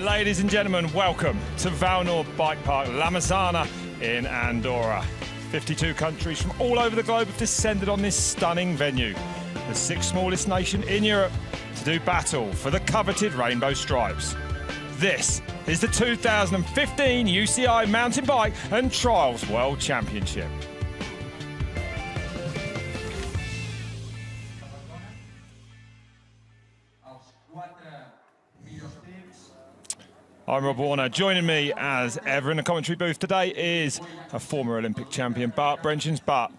Ladies and gentlemen, welcome to Vallnord-La Massana in Andorra. 52 countries from all over the globe have descended on this stunning venue, the sixth smallest nation in Europe, to do battle for the coveted rainbow stripes. This is the 2015 UCI Mountain Bike and Trials World Championship. I'm Rob Warner. Joining me as ever in the commentary booth today is a former Olympic champion, Bart Brenchens. Bart,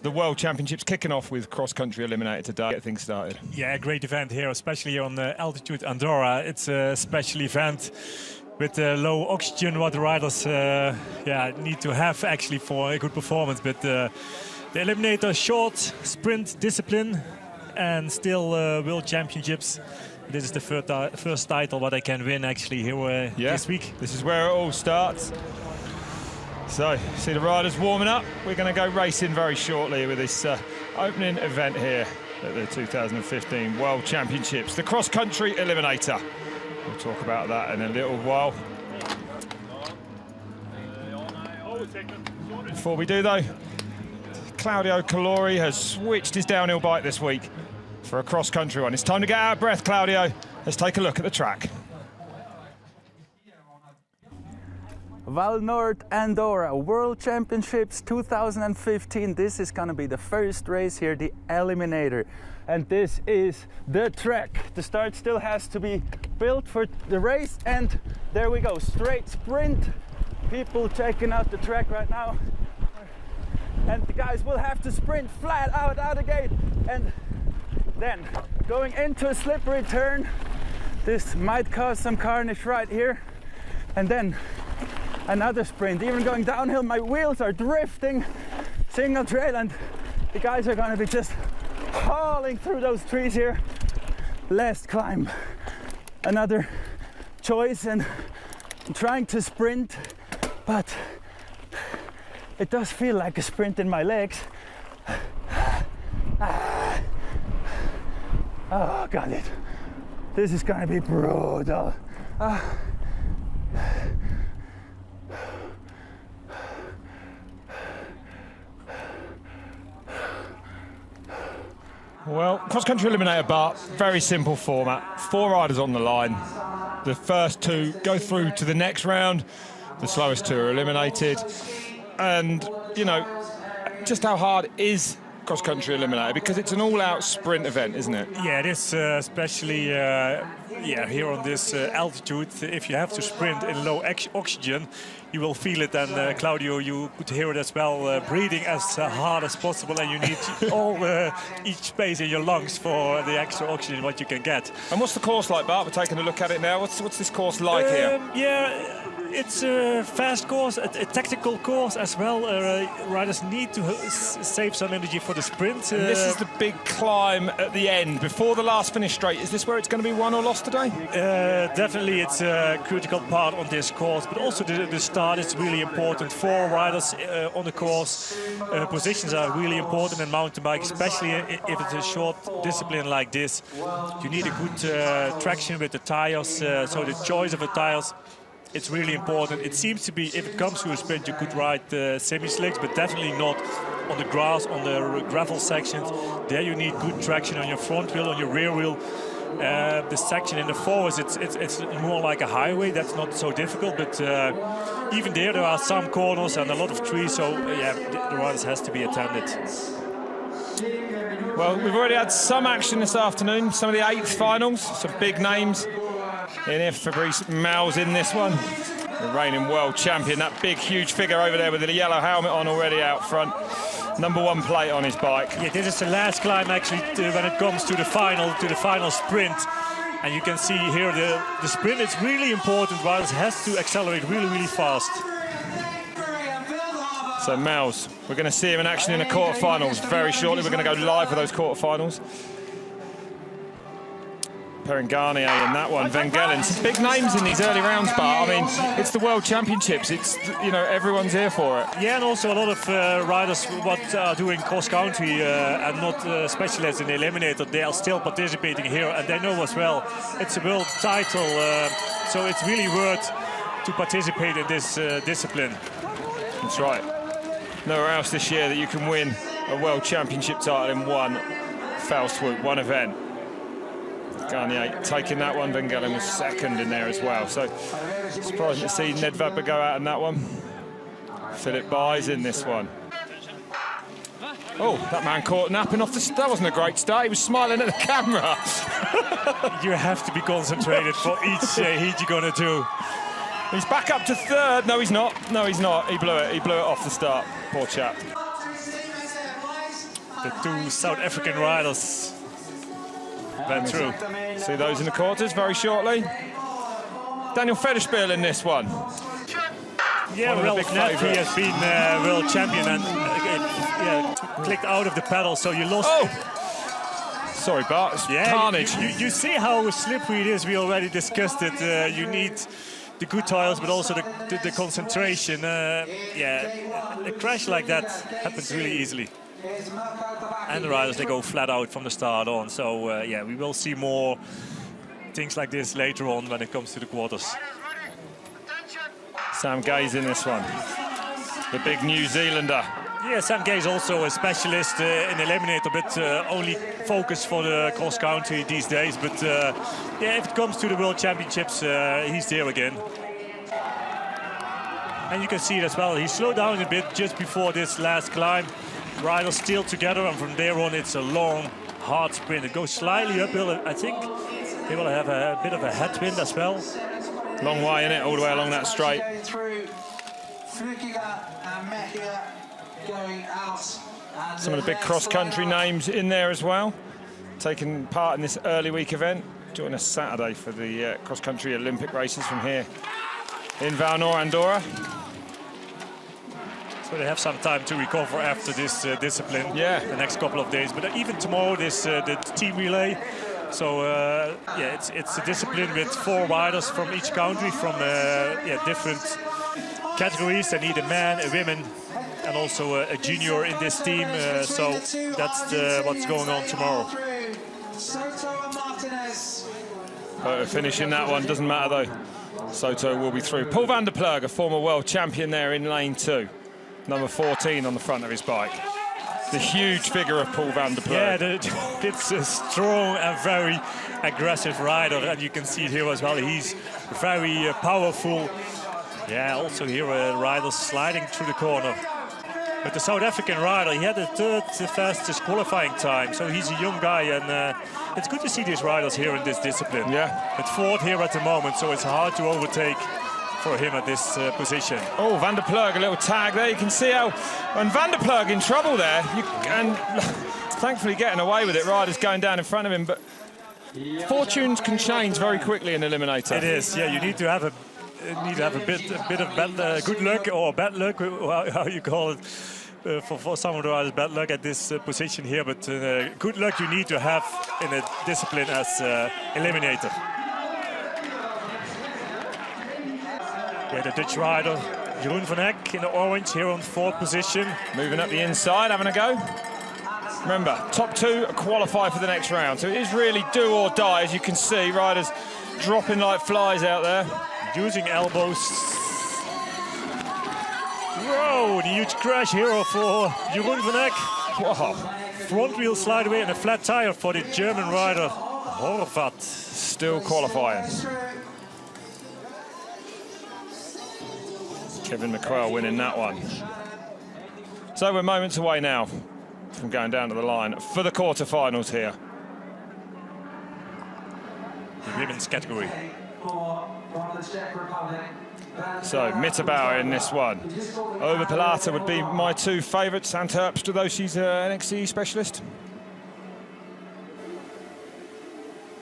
the World Championships kicking off with cross-country Eliminator today. Get things started. Yeah, a great event here, especially on the altitude Andorra. It's a special event with low oxygen, what the riders need to have actually for a good performance. But the Eliminator short sprint discipline and still World Championships. This is the first title what I can win actually here this week. This is where it all starts. So, see the riders warming up. We're going to go racing very shortly with this opening event here at the 2015 World Championships, the cross-country Eliminator. We'll talk about that in a little while. Before we do though, Claudio Calori has switched his downhill bike this week for a cross-country one. It's time to get out of breath, Claudio. Let's take a look at the track. Vallnord Andorra World Championships 2015. This is gonna be the first race here, the Eliminator. And this is the track. The start still has to be built for the race, and there we go, straight sprint. People checking out the track right now. And the guys will have to sprint flat out the gate. And then going into a slippery turn. This might cause some carnage right here. And then another sprint, even going downhill, my wheels are drifting, single trail, and the guys are gonna be just hauling through those trees here. Last climb, another choice, and I'm trying to sprint, but it does feel like a sprint in my legs. Oh, got it. This is gonna be brutal. Well, cross-country Eliminator, Bart, very simple format. 4 riders on the line. The first 2 go through to the next round. The slowest 2 are eliminated. And, you know, just how hard is cross-country Eliminator? Because it's an all-out sprint event, isn't it? Yeah, it is, especially here on this altitude. If you have to sprint in low oxygen, you will feel it. And Claudio, you could hear it as well, breathing as hard as possible, and you need each space in your lungs for the extra oxygen what you can get. And what's the course like, Bart? We're taking a look at it now. What's this course like here? Yeah, it's a fast course, a tactical course as well. Riders need to save some energy for the sprint. And this is the big climb at the end, before the last finish straight. Is this where it's going to be won or lost today? Definitely, it's a critical part on this course, but also the start is really important. 4 riders on the course. Positions are really important in mountain bike, especially if it's a short discipline like this. You need a good traction with the tires, so the choice of the tires, it's really important. It seems to be, if it comes to a sprint, you could ride semi-slicks, but definitely not on the grass, on the gravel sections. There you need good traction on your front wheel, on your rear wheel. The section in the forwards, it's more like a highway. That's not so difficult, but even there are some corners and a lot of trees, so yeah, the riders has to be attended. Well, we've already had some action this afternoon, some of the 8th finals, some big names in here. Fabrice Mal's in this one, the reigning world champion, that big huge figure over there with the yellow helmet on already out front. #1 plate on his bike. Yeah, this is the last climb actually when it comes to the final sprint. And you can see here the sprint is really important. Riders has to accelerate really fast. So Mels, we're going to see him in action in the quarterfinals very shortly. We're going to go live for those quarterfinals. Perengani in that one, Vengelen. Some big names in these early rounds, but I mean, it's the World Championships. It's, you know, everyone's here for it. Yeah, and also a lot of riders what are doing cross-country and not specialists in the Eliminator. They are still participating here, and they know as well it's a world title. So it's really worth to participate in this discipline. That's right. Nowhere else this year that you can win a World Championship title in one fell swoop, one event. Garnier taking that one, Van Galen was second in there as well. So surprising to see Ned Vabba go out in that one. Philip Buys in this one. Oh, that man caught napping off the start. That wasn't a great start. He was smiling at the camera. You have to be concentrated for each heat you're going to do. He's back up to third. No, he's not. No, he's not. He blew it. He blew it off the start. Poor chap. The two South African riders went through. See those in the quarters very shortly. Daniel Federspiel in this one. Yeah, Ralph Nedved has been world champion and clicked out of the pedal, so you lost. Oh! Sorry, Bart. It's carnage. You see how slippery it is. We already discussed it. You need the good tires, but also the concentration. A crash like that happens really easily. And the riders, they go flat out from the start on. So, we will see more things like this later on when it comes to the quarters. Sam Gay's in this one, the big New Zealander. Yeah, Sam Gay is also a specialist in Eliminator, but only focused for the cross-country these days. But if it comes to the World Championships, he's there again. And you can see it as well. He slowed down a bit just before this last climb. Riders still together, and from there on, it's a long, hard sprint. It goes slightly uphill. I think they will have a bit of a headwind as well. Long way in it, all the way along that straight. Some of the big cross-country names in there as well, taking part in this early week event. Join us Saturday for the cross-country Olympic races from here in Vallnord, Andorra. So they have some time to recover after this discipline. Yeah. The next couple of days, but even tomorrow, the team relay. So it's a discipline with 4 riders from each country, from different categories. They need a man, a woman, and also a junior in this team. So that's what's going on tomorrow. Finishing that one doesn't matter though. Soto will be through. Paul van der Ploeg, a former world champion there in lane 2, number 14 on the front of his bike. The huge figure of Paul van der Ploeg. Yeah, it's a strong and very aggressive rider, and you can see it here as well. He's very powerful. Yeah, also here riders sliding through the corner. But the South African rider, he had the 3rd fastest qualifying time, so he's a young guy, and it's good to see these riders here in this discipline. Yeah. It's 4th here at the moment, so it's hard to overtake for him at this position. Oh, van der Ploeg, a little tag there. You can see how, and van der Ploeg in trouble there, and thankfully getting away with it. Riders going down in front of him, but fortunes can change very quickly in Eliminator. It is, yeah. You need to have a bit of bad, good luck or bad luck, how you call it. For some of the riders, bad luck at this position here, but good luck you need to have in a discipline as Eliminator. Yeah, the Dutch rider, Jeroen van Eck in the orange here on 4th position. Moving up the inside, having a go. Remember, top 2 qualify for the next round, so it is really do or die, as you can see. Riders dropping like flies out there. Using elbows. Whoa, the huge crash here for Jeroen van Eck. Wow. Front wheel slide away and a flat tire for the German rider, Horvath. Still qualifying. Kevin McQuell winning that one. So we're moments away now from going down to the line for the quarterfinals here. The women's category. So Mitterbauer in this one. Over Pilata would be my 2 favourites. Ante Herbstra, though she's an XCE specialist.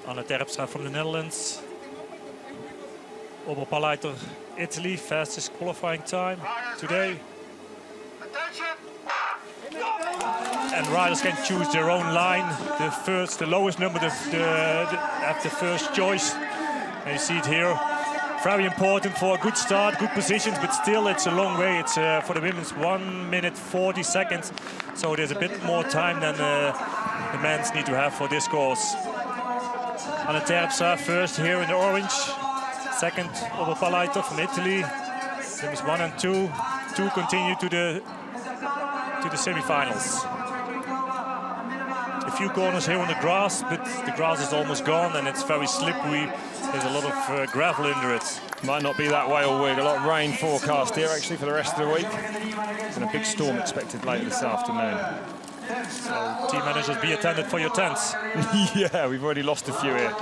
Anne Terpstra from the Netherlands. Oberpalleiter, Italy, fastest qualifying time today. And riders can choose their own line. The lowest number, have the first choice. And you see it here. Very important for a good start, good positions, but still it's a long way. It's for the women's 1 minute 40 seconds. So there's a bit more time than the men's need to have for this course. Anne Terpstra first here in the orange. Second, Palaito from Italy. Semis 1 and 2. 2 continue to the semifinals. A few corners here on the grass, but the grass is almost gone and it's very slippery. There's a lot of gravel under it. Might not be that way all week. A lot of rain forecast here actually for the rest of the week. And a big storm expected later this afternoon. So team managers, be attended for your tents. Yeah, we've already lost a few here.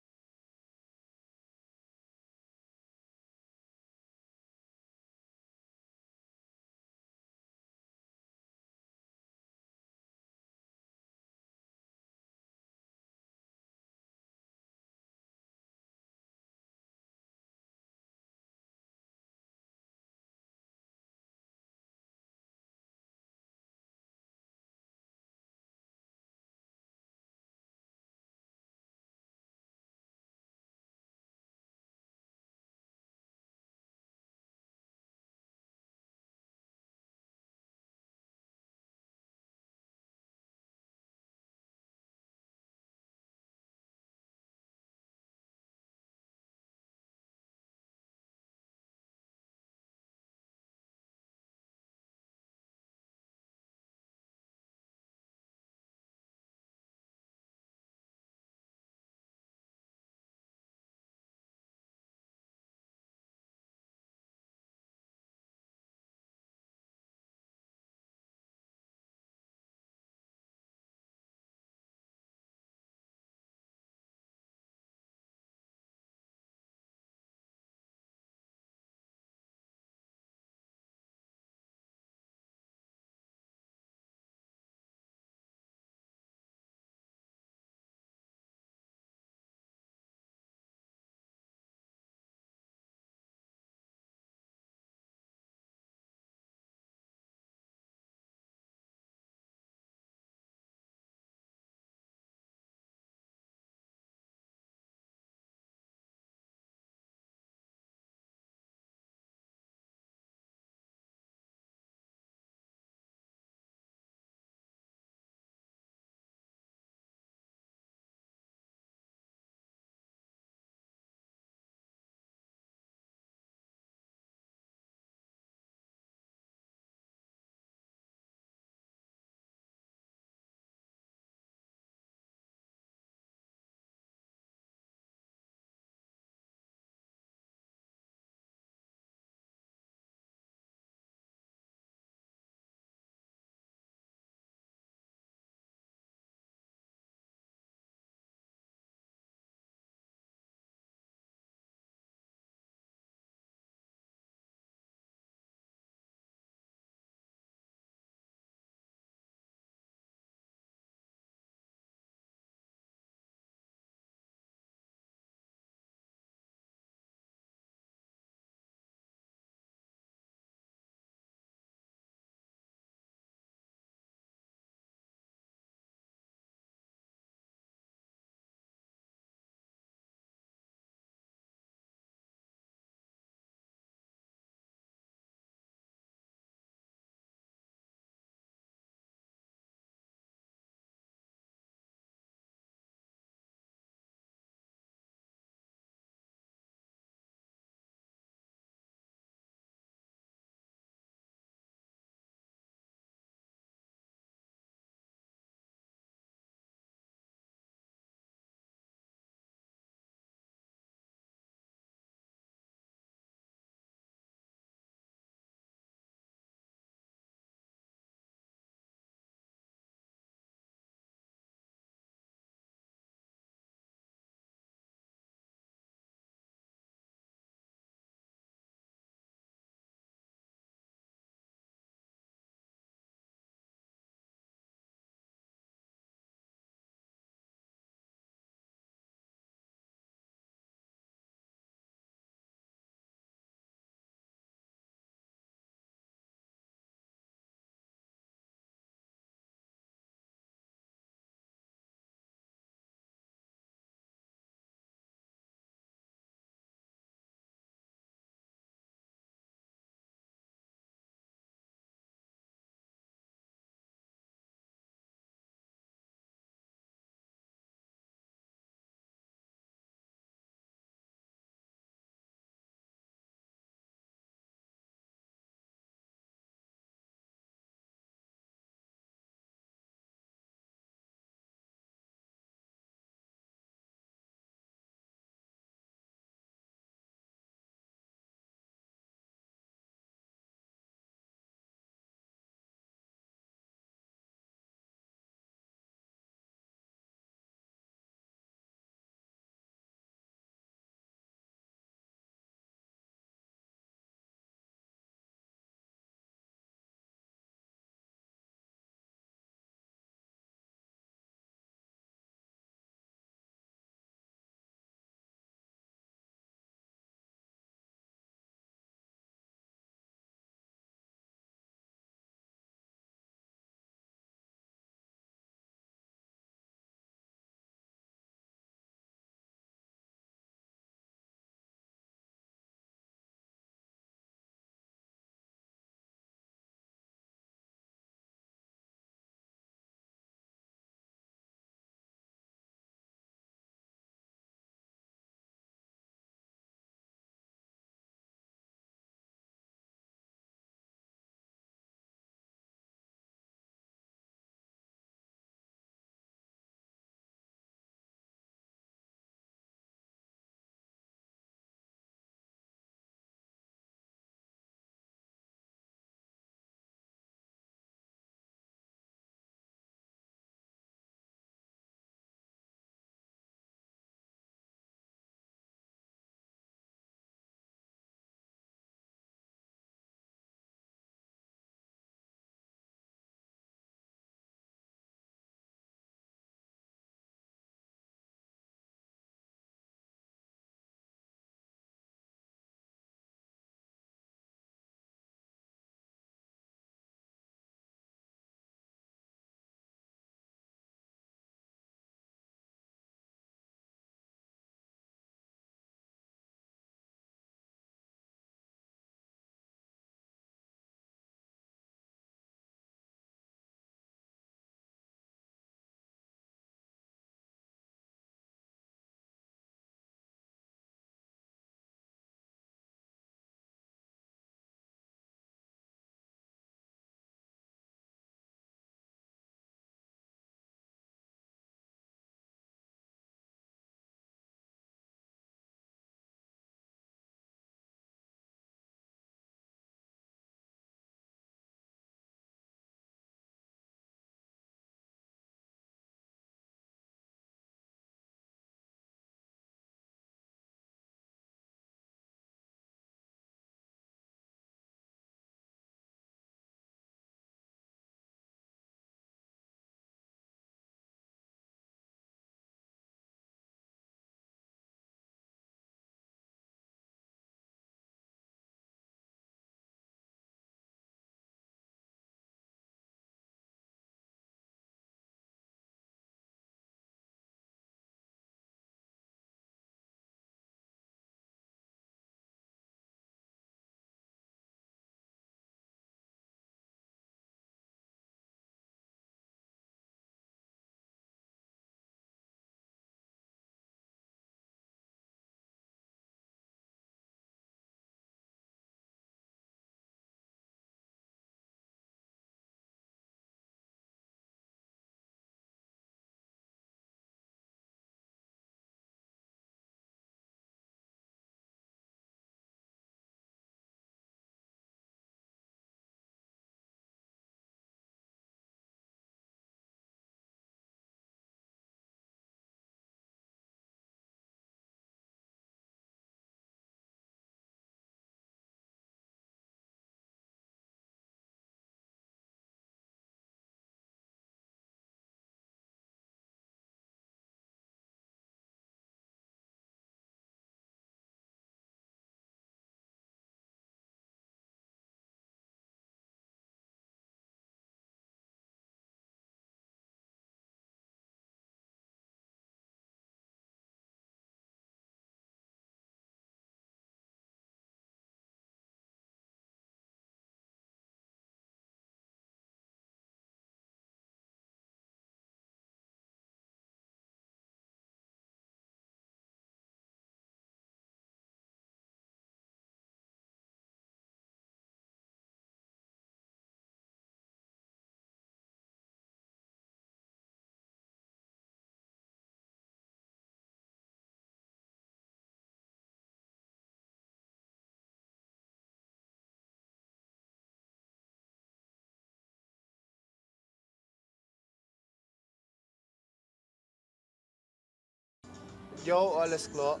Jo, alles klar.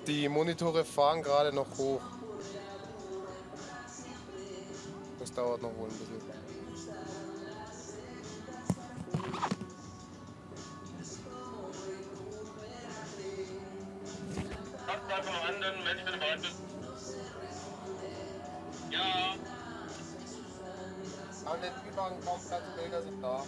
Die Monitore fahren gerade noch hoch. Das dauert noch wohl ein bisschen. Abfahrt vorhanden, wenn ich bitte bereit bin. Ja. An den Ü-Wagen kaum Platzträger sind da.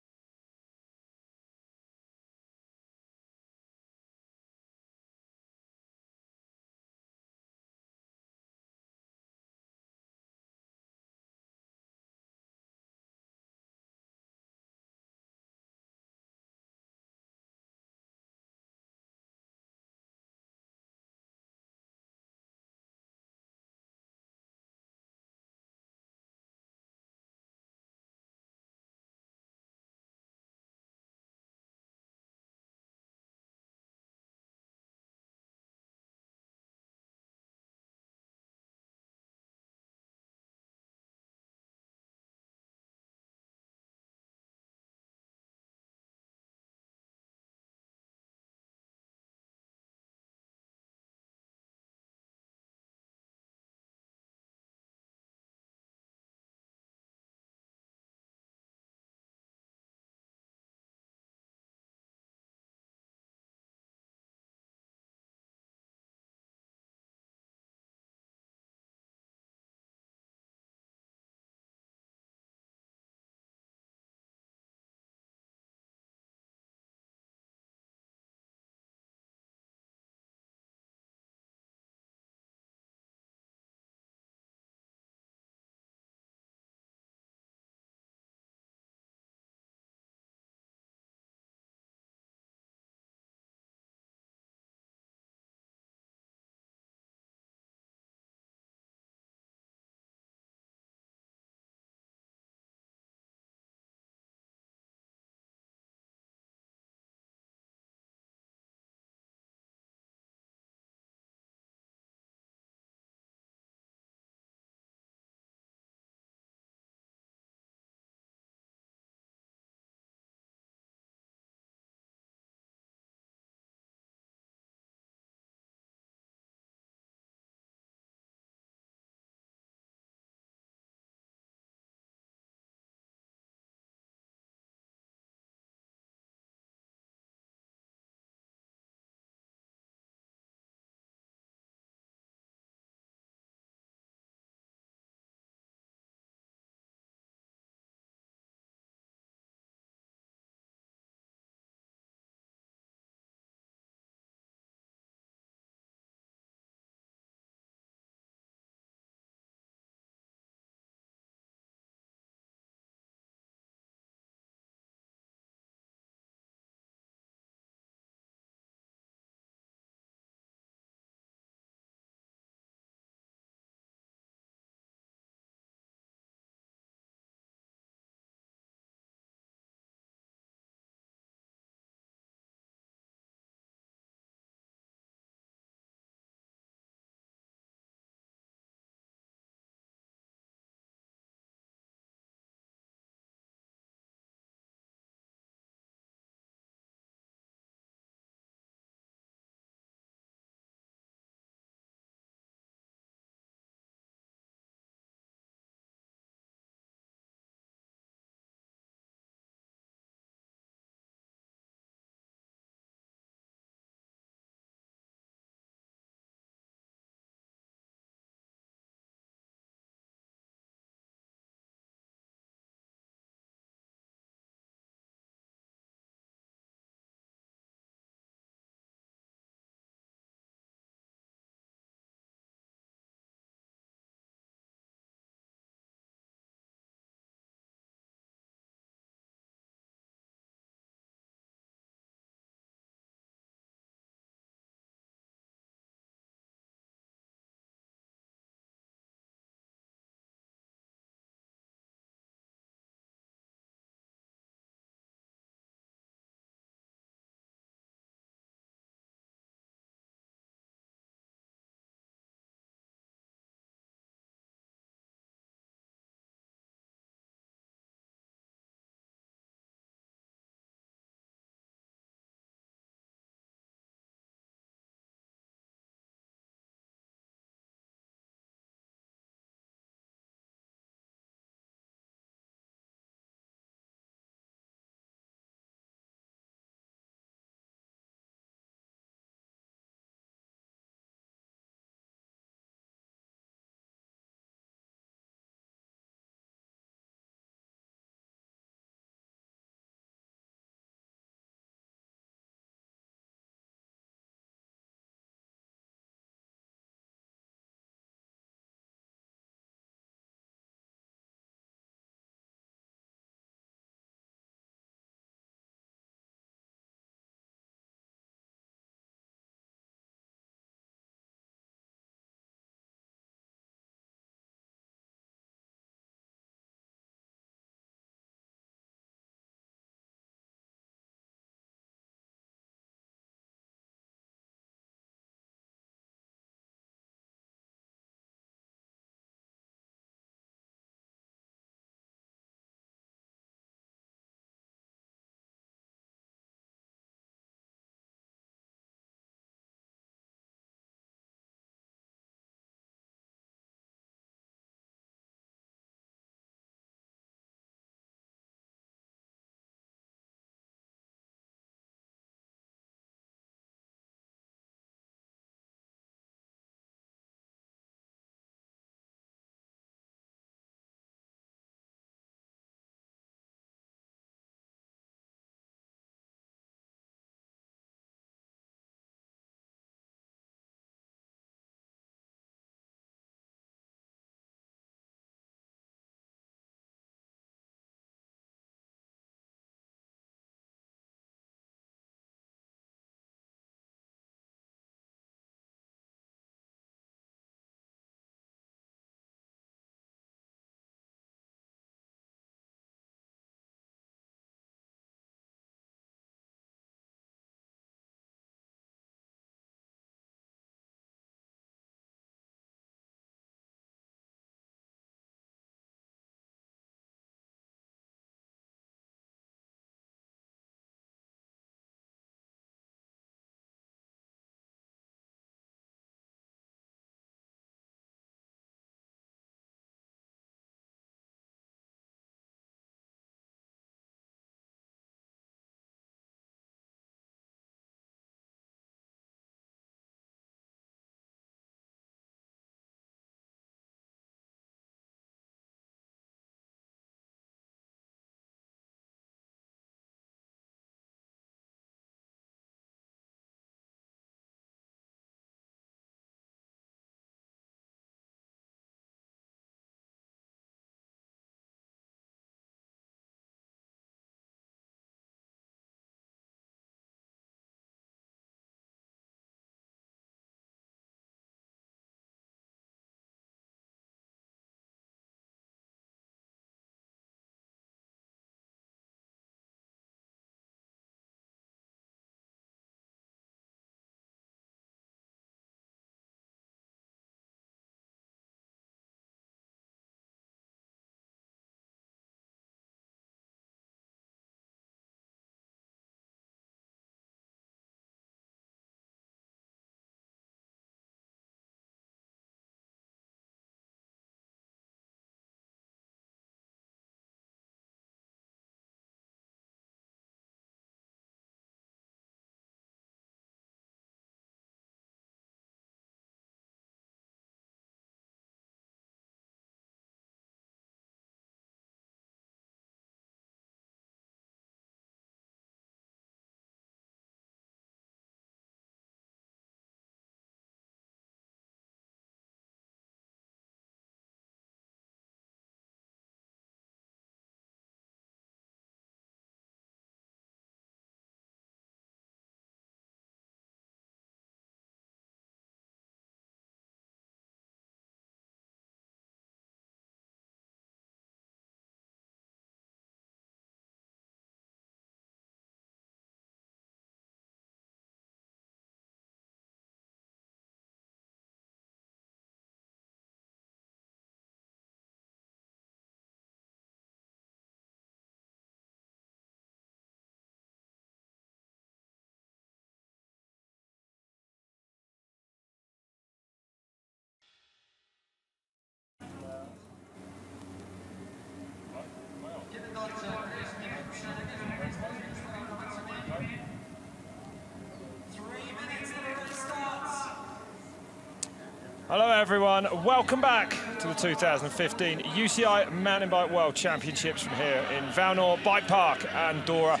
Hello everyone, welcome back to the 2015 UCI Mountain Bike World Championships from here in Vallnord Bike Park, Andorra.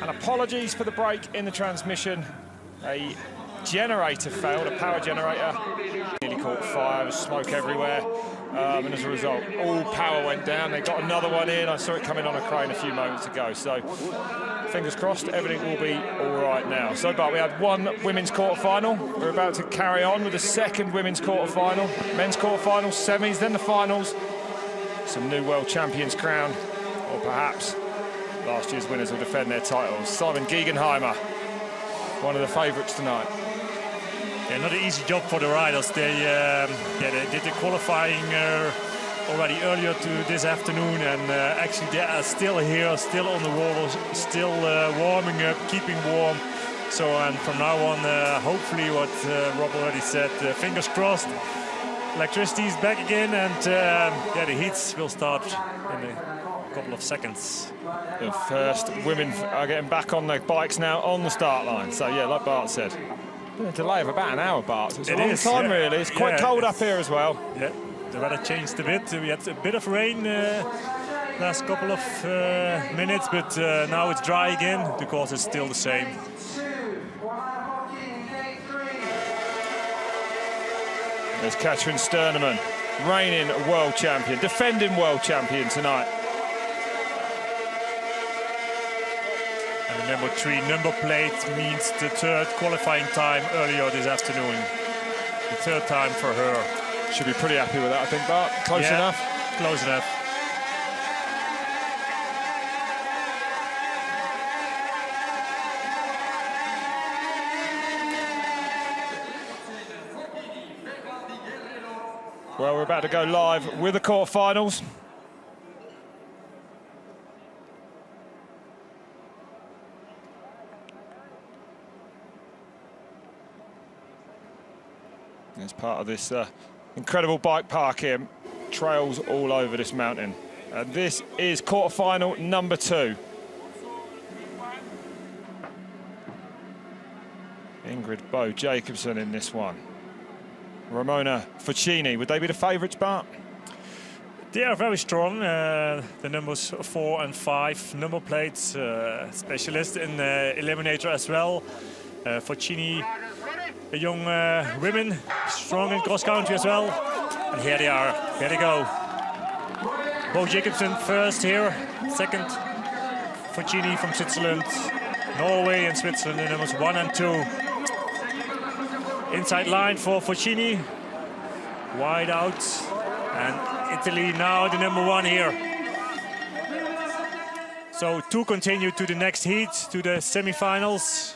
And apologies for the break in the transmission. A generator failed, a power generator. Nearly caught fire, there was smoke everywhere. And as a result, all power went down. They got another one in. I saw it coming on a crane a few moments ago. So fingers crossed, everything will be all right now. So, but we had one women's quarterfinal. We're about to carry on with the second women's quarterfinal, men's quarterfinal, semis, then the finals. Some new world champions crowned, or perhaps last year's winners will defend their titles. Simon Giegenheimer, one of the favourites tonight. Yeah, not an easy job for the riders. They did the qualifying already earlier to this afternoon, and actually they are still here, still on the wall, still warming up, keeping warm. So, and from now on, hopefully, what Rob already said, fingers crossed, electricity is back again, and yeah, the heats will start in a couple of seconds. The first women are getting back on their bikes now on the start line. So yeah, like Bart said, been a delay of about an hour, Bart. It's a long time, yeah. Really. It's quite cold up here as well. Yeah, the weather changed a bit. We had a bit of rain last couple of minutes, but now it's dry again. The course is still the same. There's Katrin Sternemann, reigning world champion, defending world champion tonight. And the number 3 number plate means the third qualifying time earlier this afternoon. The third time for her. Should be pretty happy with that, I think, Bart. Close enough? Close enough. Well, we're about to go live with the quarterfinals. As part of this incredible bike park here, trails all over this mountain. And this is quarterfinal number 2. Ingrid Bo Jacobsen in this one. Ramona Fucini, would they be the favourites, Bart? They are very strong. The numbers 4 and 5 number plates, specialist in Eliminator as well. Fucini, the young women, strong in cross country as well. And here they are, here they go. Bo Jacobsen first here, second Fucini from Switzerland, Norway and Switzerland in numbers 1 and 2. Inside line for Fucini, wide out, and Italy now the number 1 here. So 2 continue to the next heat, to the semifinals.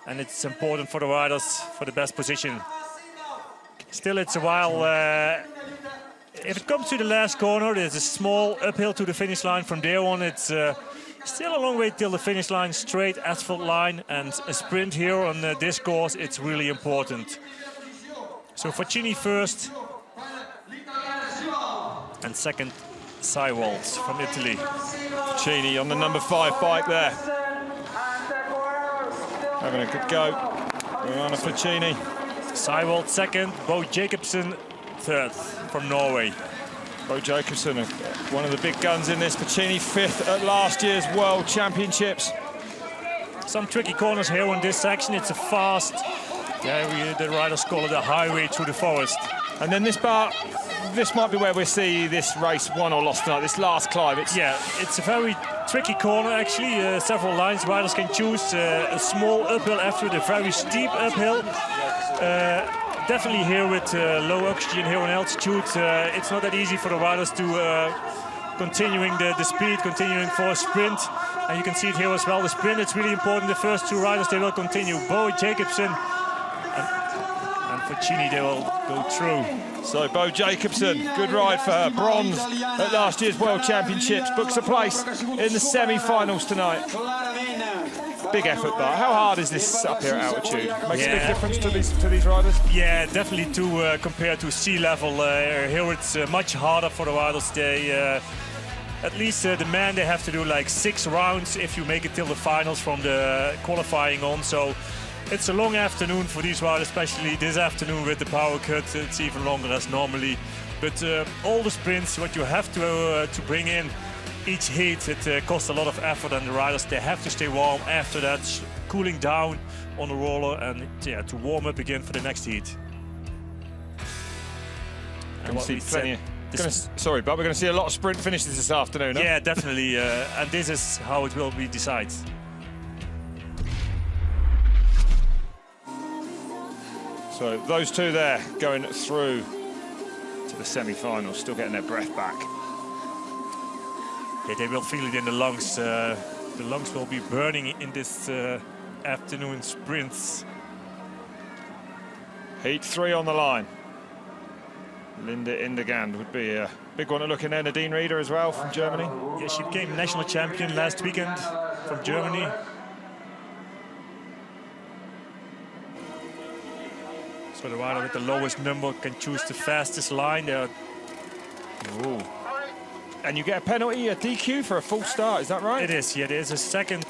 And it's important for the riders for the best position. Still, it's a while. If it comes to the last corner, there's a small uphill to the finish line. From there on, it's still a long way till the finish line, straight asphalt line, and a sprint here on this course. It's really important. So Fucini first, and second, Seiwalds from Italy. Fucini on the number 5 bike there. Having a good go. Ramona Fucini. Seiwald second, Bo Jacobsen third from Norway. Bo Jacobsen, one of the big guns in this. Fucini 5th at last year's World Championships. Some tricky corners here on this section. It's a fast, the riders call it a highway through the forest. And then this part, this might be where we see this race won or lost tonight, this last climb. It's a very tricky corner actually, several lines. Riders can choose a small uphill after the very steep uphill. Definitely here with low oxygen here on altitude, it's not that easy for the riders to continuing the speed, continuing for a sprint. And you can see it here as well, the sprint, it's really important. The first 2 riders, they will continue. Bo Jacobsen and Fucini, they will go through. So Bo Jacobsen, good ride for her. Bronze at last year's World Championships. Books a place in the semi-finals tonight. Big effort, but how hard is this up here at altitude? Makes a big difference to these riders? Yeah, definitely compared to sea level. Here it's much harder for the riders. They At least the men, they have to do like 6 rounds if you make it till the finals from the qualifying on. So it's a long afternoon for these riders, especially this afternoon with the power cut. It's even longer as normally. But all the sprints, what you have to bring in each heat, it costs a lot of effort, and the riders, they have to stay warm after that, cooling down on the roller, and yeah, to warm up again for the next heat. And what we said, sorry, but we're going to see a lot of sprint finishes this afternoon, huh? Yeah, definitely, and this is how it will be decided. So those two there going through to the semi-finals, still getting their breath back. Yeah, they will feel it in the lungs. The lungs will be burning in this afternoon sprints. Heat 3 on the line. Linda Indegand would be a big one to look in there. Nadine Rieder as well from Germany. Yeah, she became national champion last weekend from Germany. So the rider with the lowest number can choose the fastest line there. Ooh. And you get a penalty, a DQ for a full start, is that right? It is, yeah. There's a second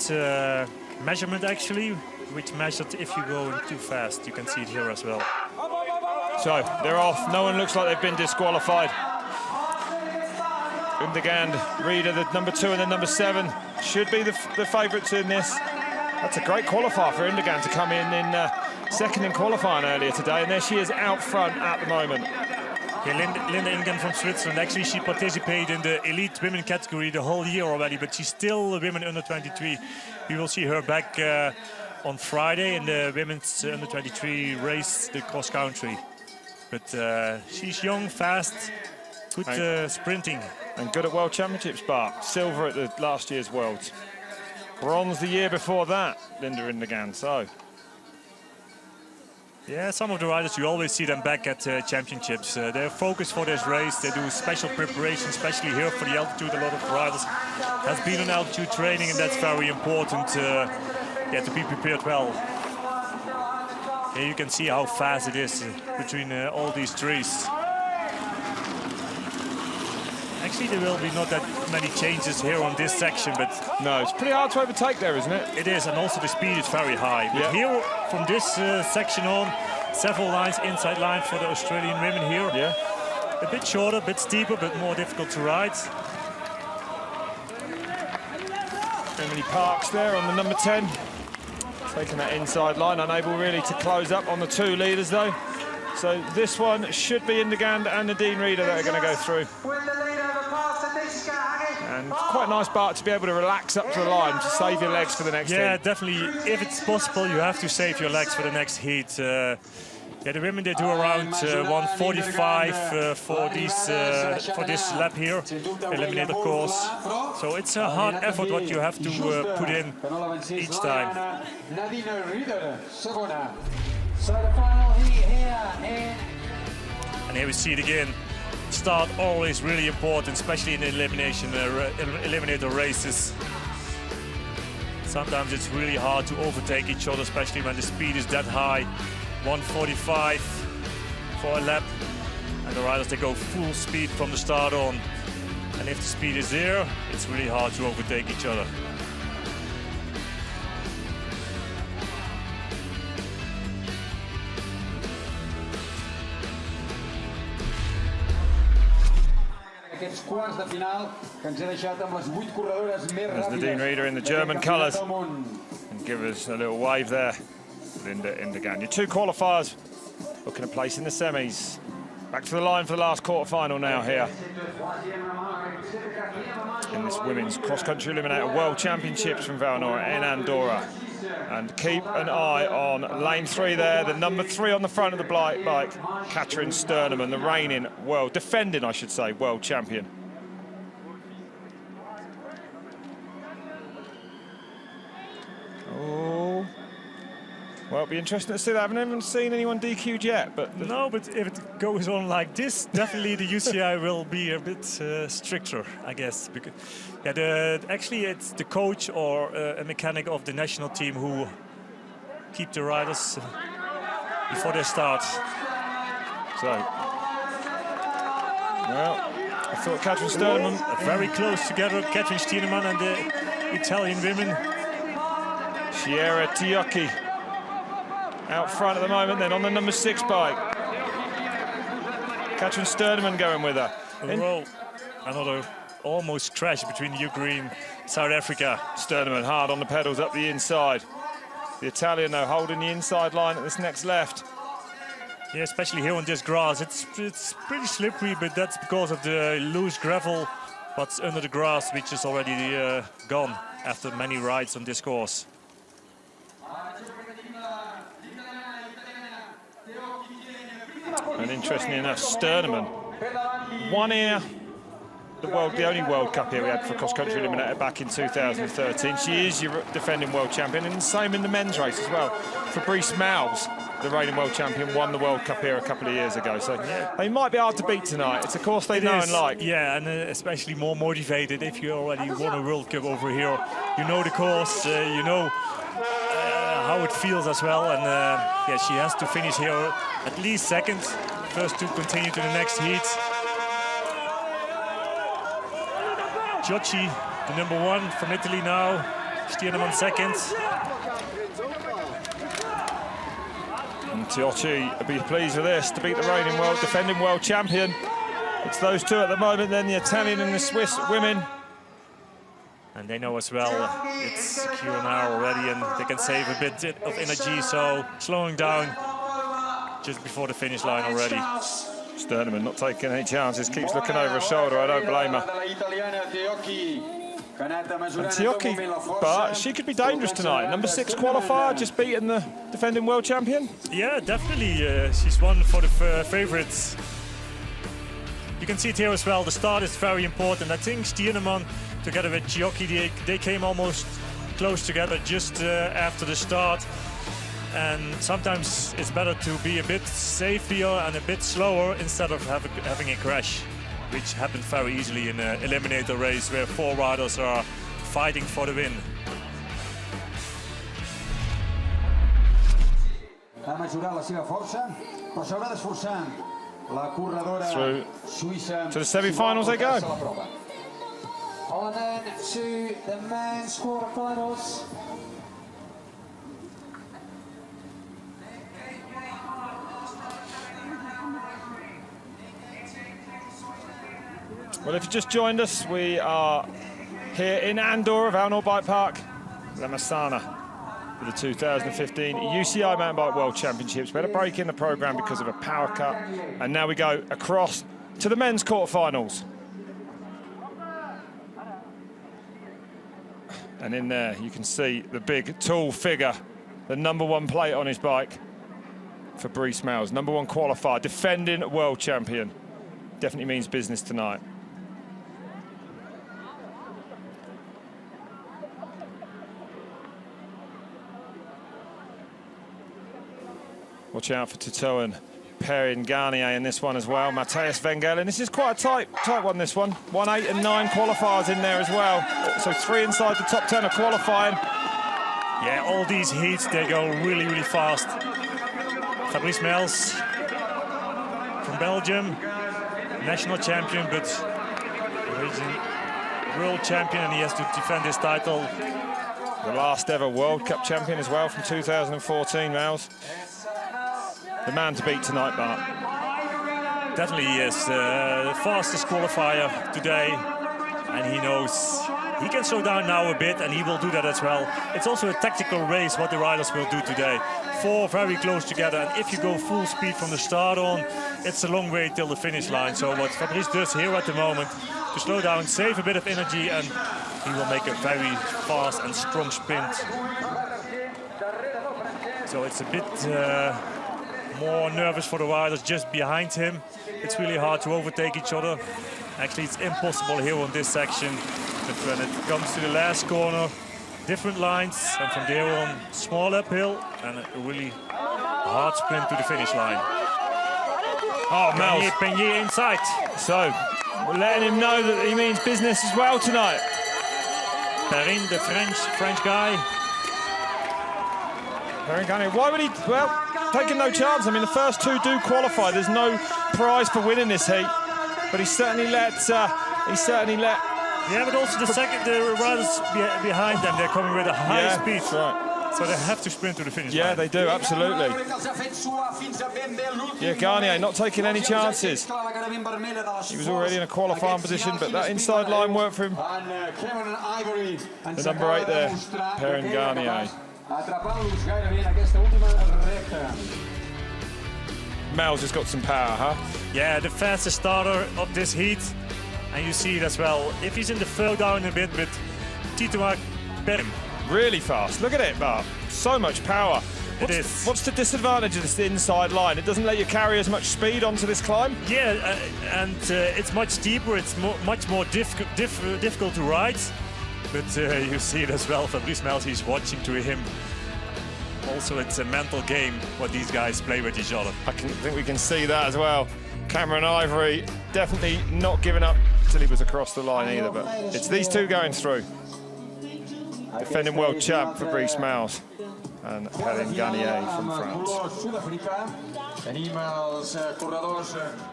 measurement actually, which measured if you go too fast. You can see it here as well. So they're off. No one looks like they've been disqualified. Indegand, Rieder, the number 2 and the number 7, should be the favourites in this. That's a great qualifier for Indegand to come in second in qualifying earlier today, and there she is out front at the moment. Yeah, Linda Indegand from Switzerland. Actually, she participated in the elite women category the whole year already, but she's still a women under 23. We will see her back on Friday in the women's under 23 race, the cross country. But she's young, fast, good sprinting. And good at World Championships, Bart. Silver at the last year's Worlds. Bronze the year before that, Linda Indegand. So. Yeah, some of the riders, you always see them back at championships. They're focused for this race. They do special preparation, especially here for the altitude. A lot of riders has been on altitude training, and that's very important yeah, to be prepared well. Here you can see how fast it is between all these trees. Actually, there will be not that many changes here on this section, but... No, it's pretty hard to overtake there, isn't it? It is, and also the speed is very high. But here, from this section on, several lines, inside line for the Australian women here. Yeah. A bit shorter, a bit steeper, but more difficult to ride. Emily Parks there on the number 10. Taking that inside line, unable really to close up on the 2 leaders though. So this one should be Indegand and Nadine Rieder that are going to go through. And quite a nice, Bart, to be able to relax up to the line to save your legs for the next heat. Yeah, definitely. If it's possible, you have to save your legs for the next heat. Yeah, the women, they do around 1:45 for this lap here, Eliminator course. So it's a hard effort what you have to put in each time. And here we see it again. Start always really important, especially in the eliminator races. Sometimes it's really hard to overtake each other, especially when the speed is that high. 1:45 for a lap, and the riders, they go full speed from the start on. And if the speed is there, it's really hard to overtake each other. There's Nadine Rieder in the German colours. And give us a little wave there, Linda Indegand. Your 2 qualifiers looking a place in the semis. Back to the line for the last quarter-final now here. In this women's cross-country eliminator World Championships from Vallnord in Andorra. And keep an eye on lane 3 there, the number 3 on the front of the bike, Katrin Sternemann, the reigning defending, I should say, world champion. Oh, well, it'll be interesting to see that. I haven't seen anyone DQ'd yet, but... No, but if it goes on like this, definitely the UCI will be a bit stricter, I guess. Because, yeah, actually, it's the coach or a mechanic of the national team who keep the riders before they start. So, well, I thought Katrin Sterneman. Very close together, Katrin Sterneman and the Italian women. Chiara Tiocchi out front at the moment, then on the number 6 bike. Katrin Sterneman going with her. Another almost crash between Ukraine and South Africa. Sterneman hard on the pedals up the inside. The Italian, though, holding the inside line at this next left. Yeah, especially here on this grass. It's pretty slippery, but that's because of the loose gravel what's under the grass, which is already gone after many rides on this course. And interestingly enough, Sterneman won here the only World Cup here we had for cross-country eliminator back in 2013. She is your defending world champion, and the same in the men's race as well. Fabrice Mals, the reigning world champion, won the World Cup here a couple of years ago. So they might be hard to beat tonight. It's a course they know and like. Yeah, and especially more motivated if you already won a World Cup over here. You know the course, you know how it feels as well. And yeah, she has to finish here at least second. First to continue to the next heat. Giocci, the number 1 from Italy now. Sterneman second. And Giocci will be pleased with this to beat the reigning defending world champion. It's those two at the moment, then the Italian and the Swiss women. And they know as well it's secure now already, and they can save a bit of energy, so slowing down just before the finish line already. Sterneman not taking any chances, keeps looking over her shoulder. I don't blame her. And Tiocchi, but she could be dangerous tonight. Number 6 qualifier, just beating the defending world champion. Yeah, definitely. She's one for the favorites. You can see it here as well. The start is very important. I think Sterneman, together with Giocchi, they came almost close together just after the start. And sometimes it's better to be a bit safer and a bit slower instead of having a crash, which happened very easily in an eliminator race where 4 riders are fighting for the win. Through to the semi-finals they go. On then to the men's quarterfinals. Well, if you just joined us, we are here in Andorra, Vallnord-La Massana, for the 2015 UCI Mountain Bike World Championships. We had a break in the programme because of a power cut, and now we go across to the men's quarterfinals. And in there, you can see the big, tall figure, the number 1 plate on his bike, Fabrice Mals, number 1 qualifier, defending world champion. Definitely means business tonight. Watch out for Tito and Perrin Garnier in this one as well. Matthias Wengelen. This is quite a tight one, this one. 1, 8 and 9 qualifiers in there as well. So 3 inside the top 10 are qualifying. Yeah, all these heats, they go really, really fast. Fabrice Mals from Belgium, national champion, but originally world champion, and he has to defend his title. The last ever World Cup champion as well from 2014, Mals. The man to beat tonight, Bart. Definitely he is the fastest qualifier today, and he knows he can slow down now a bit, and he will do that as well. It's also a tactical race what the riders will do today. 4 very close together, and if you go full speed from the start on, it's a long way till the finish line. So what Fabrice does here at the moment, to slow down, save a bit of energy, and he will make a very fast and strong sprint. So it's a bit more nervous for the riders just behind him. It's really hard to overtake each other. Actually, it's impossible here on this section. But when it comes to the last corner, different lines, and from there on, small uphill and a really hard sprint to the finish line. Oh, Mals. Peñier inside. So, we're letting him know that he means business as well tonight. Perrin, the French guy. Perrin Garnier. Why would he? Well, taking no chance. I mean, the first 2 do qualify. There's no prize for winning this heat. but he certainly let. Yeah, but also the riders behind them, they're coming with a high speed. That's right. So they have to sprint to the finish line. Yeah, they do, absolutely. Yeah, Garnier not taking any chances. He was already in a qualifying position, but that inside line worked for him. The number 8 there, Perrin Garnier. Mel's has got some power, huh? Yeah, the fastest starter of this heat. And you see it as well. If he's in the flow down a bit, but Tito better. Really fast. Look at it, Bart. So much power. What's the disadvantage of this inside line? It doesn't let you carry as much speed onto this climb? Yeah, and it's much steeper. It's much more difficult to ride. But you see it as well. Fabrice Mels, he's watching to him. Also, it's a mental game what these guys play with each other. I think we can see that as well. Cameron Ivory definitely not giving up till he was across the line either, but it's these two going through. Defending world champ Fabrice Mels and Perrin Garnier from France.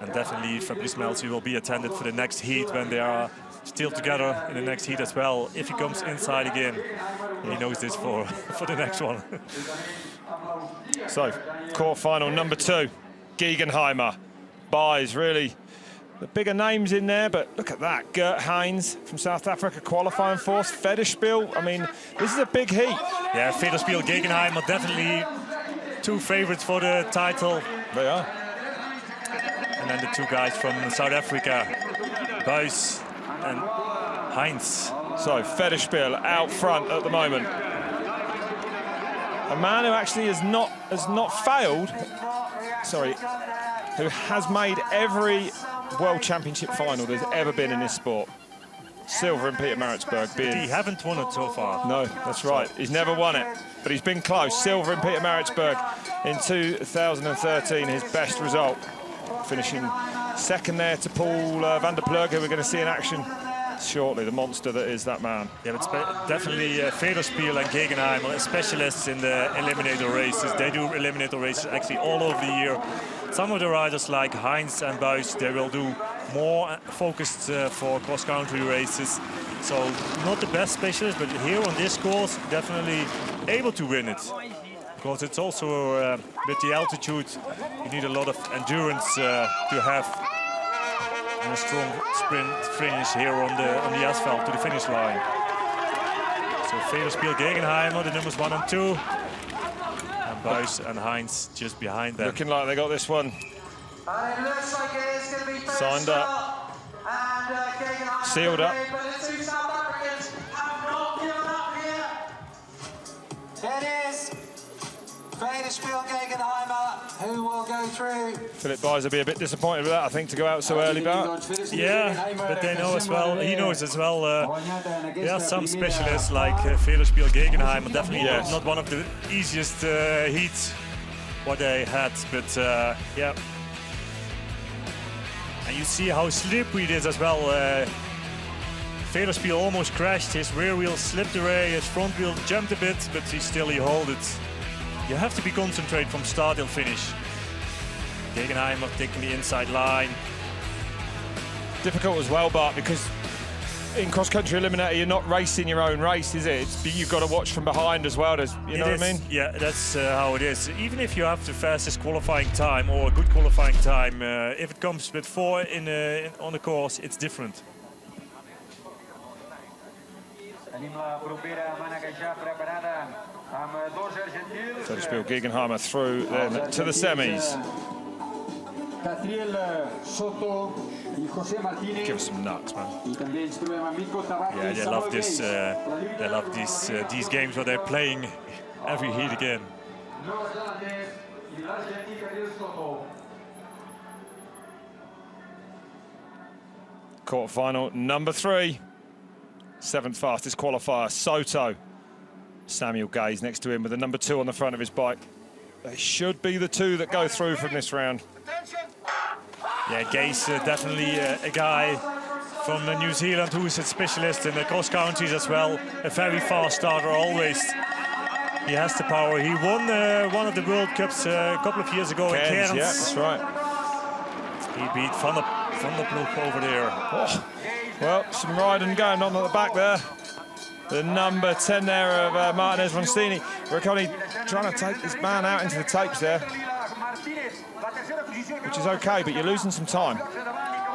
And definitely Fabrice Mels, he will be attended for the next heat when they are still together in the next heat as well. If he comes inside again, he knows this for the next one. So, quarterfinal number 2, Gegenheimer. Buys really the bigger names in there, but look at that. Gert Heinz from South Africa qualifying fourth. Federspiel, I mean, this is a big heat. Yeah, Federspiel, Gegenheimer, definitely two favorites for the title. They are. And then the two guys from South Africa, Buys and Heinz. So Federspiel out front at the moment. A man who actually has not failed. Sorry. Who has made every World Championship final there's ever been in this sport. Silver in Pietermaritzburg. He haven't won it so far. No, that's right. He's never won it, but he's been close. Silver in Pietermaritzburg in 2013, his best result. Finishing second there to Paul van der Plug, who we're going to see in action shortly, the monster that is that man. Yeah, but definitely Federspiel and Gegenheimer, specialists in the Eliminator races. They do Eliminator races actually all over the year. Some of the riders like Heinz and Buys, they will do more focused for cross-country races. So not the best specialist, but here on this course, definitely able to win it. Because it's also with the altitude, you need a lot of endurance to have and a strong sprint finish here on the asphalt to the finish line. So Federspiel, Gegenheimer, the numbers 1 and 2. And Buys and Heinz just behind them. Looking like they got this one signed up, sealed up. It is Federspiel Gegenheimer who will go through. Philip Buys will be a bit disappointed with that, I think, to go out so early, Bart. Yeah, but they know as well, he knows as well, there are some specialists like Federspiel Gegenheimer, definitely not one of the easiest heats what they had, but yeah. And you see how slippery it is as well. Federspiel almost crashed, his rear wheel slipped away, his front wheel jumped a bit, but he held it. You have to be concentrated from start till finish. Gegenheimer taking the inside line. Difficult as well, Bart, because in cross-country eliminator, you're not racing your own race, is it? You've got to watch from behind as well, you know what I mean? Yeah, that's how it is. Even if you have the fastest qualifying time or a good qualifying time, if it comes with 4 on the course, it's different. Federspiel Gegenheimer through then to the semis. Give us some nuts, man. Yeah, they love this. They love these games where they're playing every heat again. Quarterfinal number 3. 7th fastest qualifier, Soto. Samuel Gaze next to him with the number 2 on the front of his bike. They should be the 2 that go through from this round. Yeah, Gaze definitely a guy from New Zealand who is a specialist in the cross countries as well. A very fast starter always. He has the power. He won one of the World Cups a couple of years ago in Cairns. Yeah, that's right. He beat Van der Ploeg over there. Oh, well, some riding going on at the back there. The number 10 there of Martinez Roncini. Ricconi trying to take this man out into the tapes there, which is okay, but you're losing some time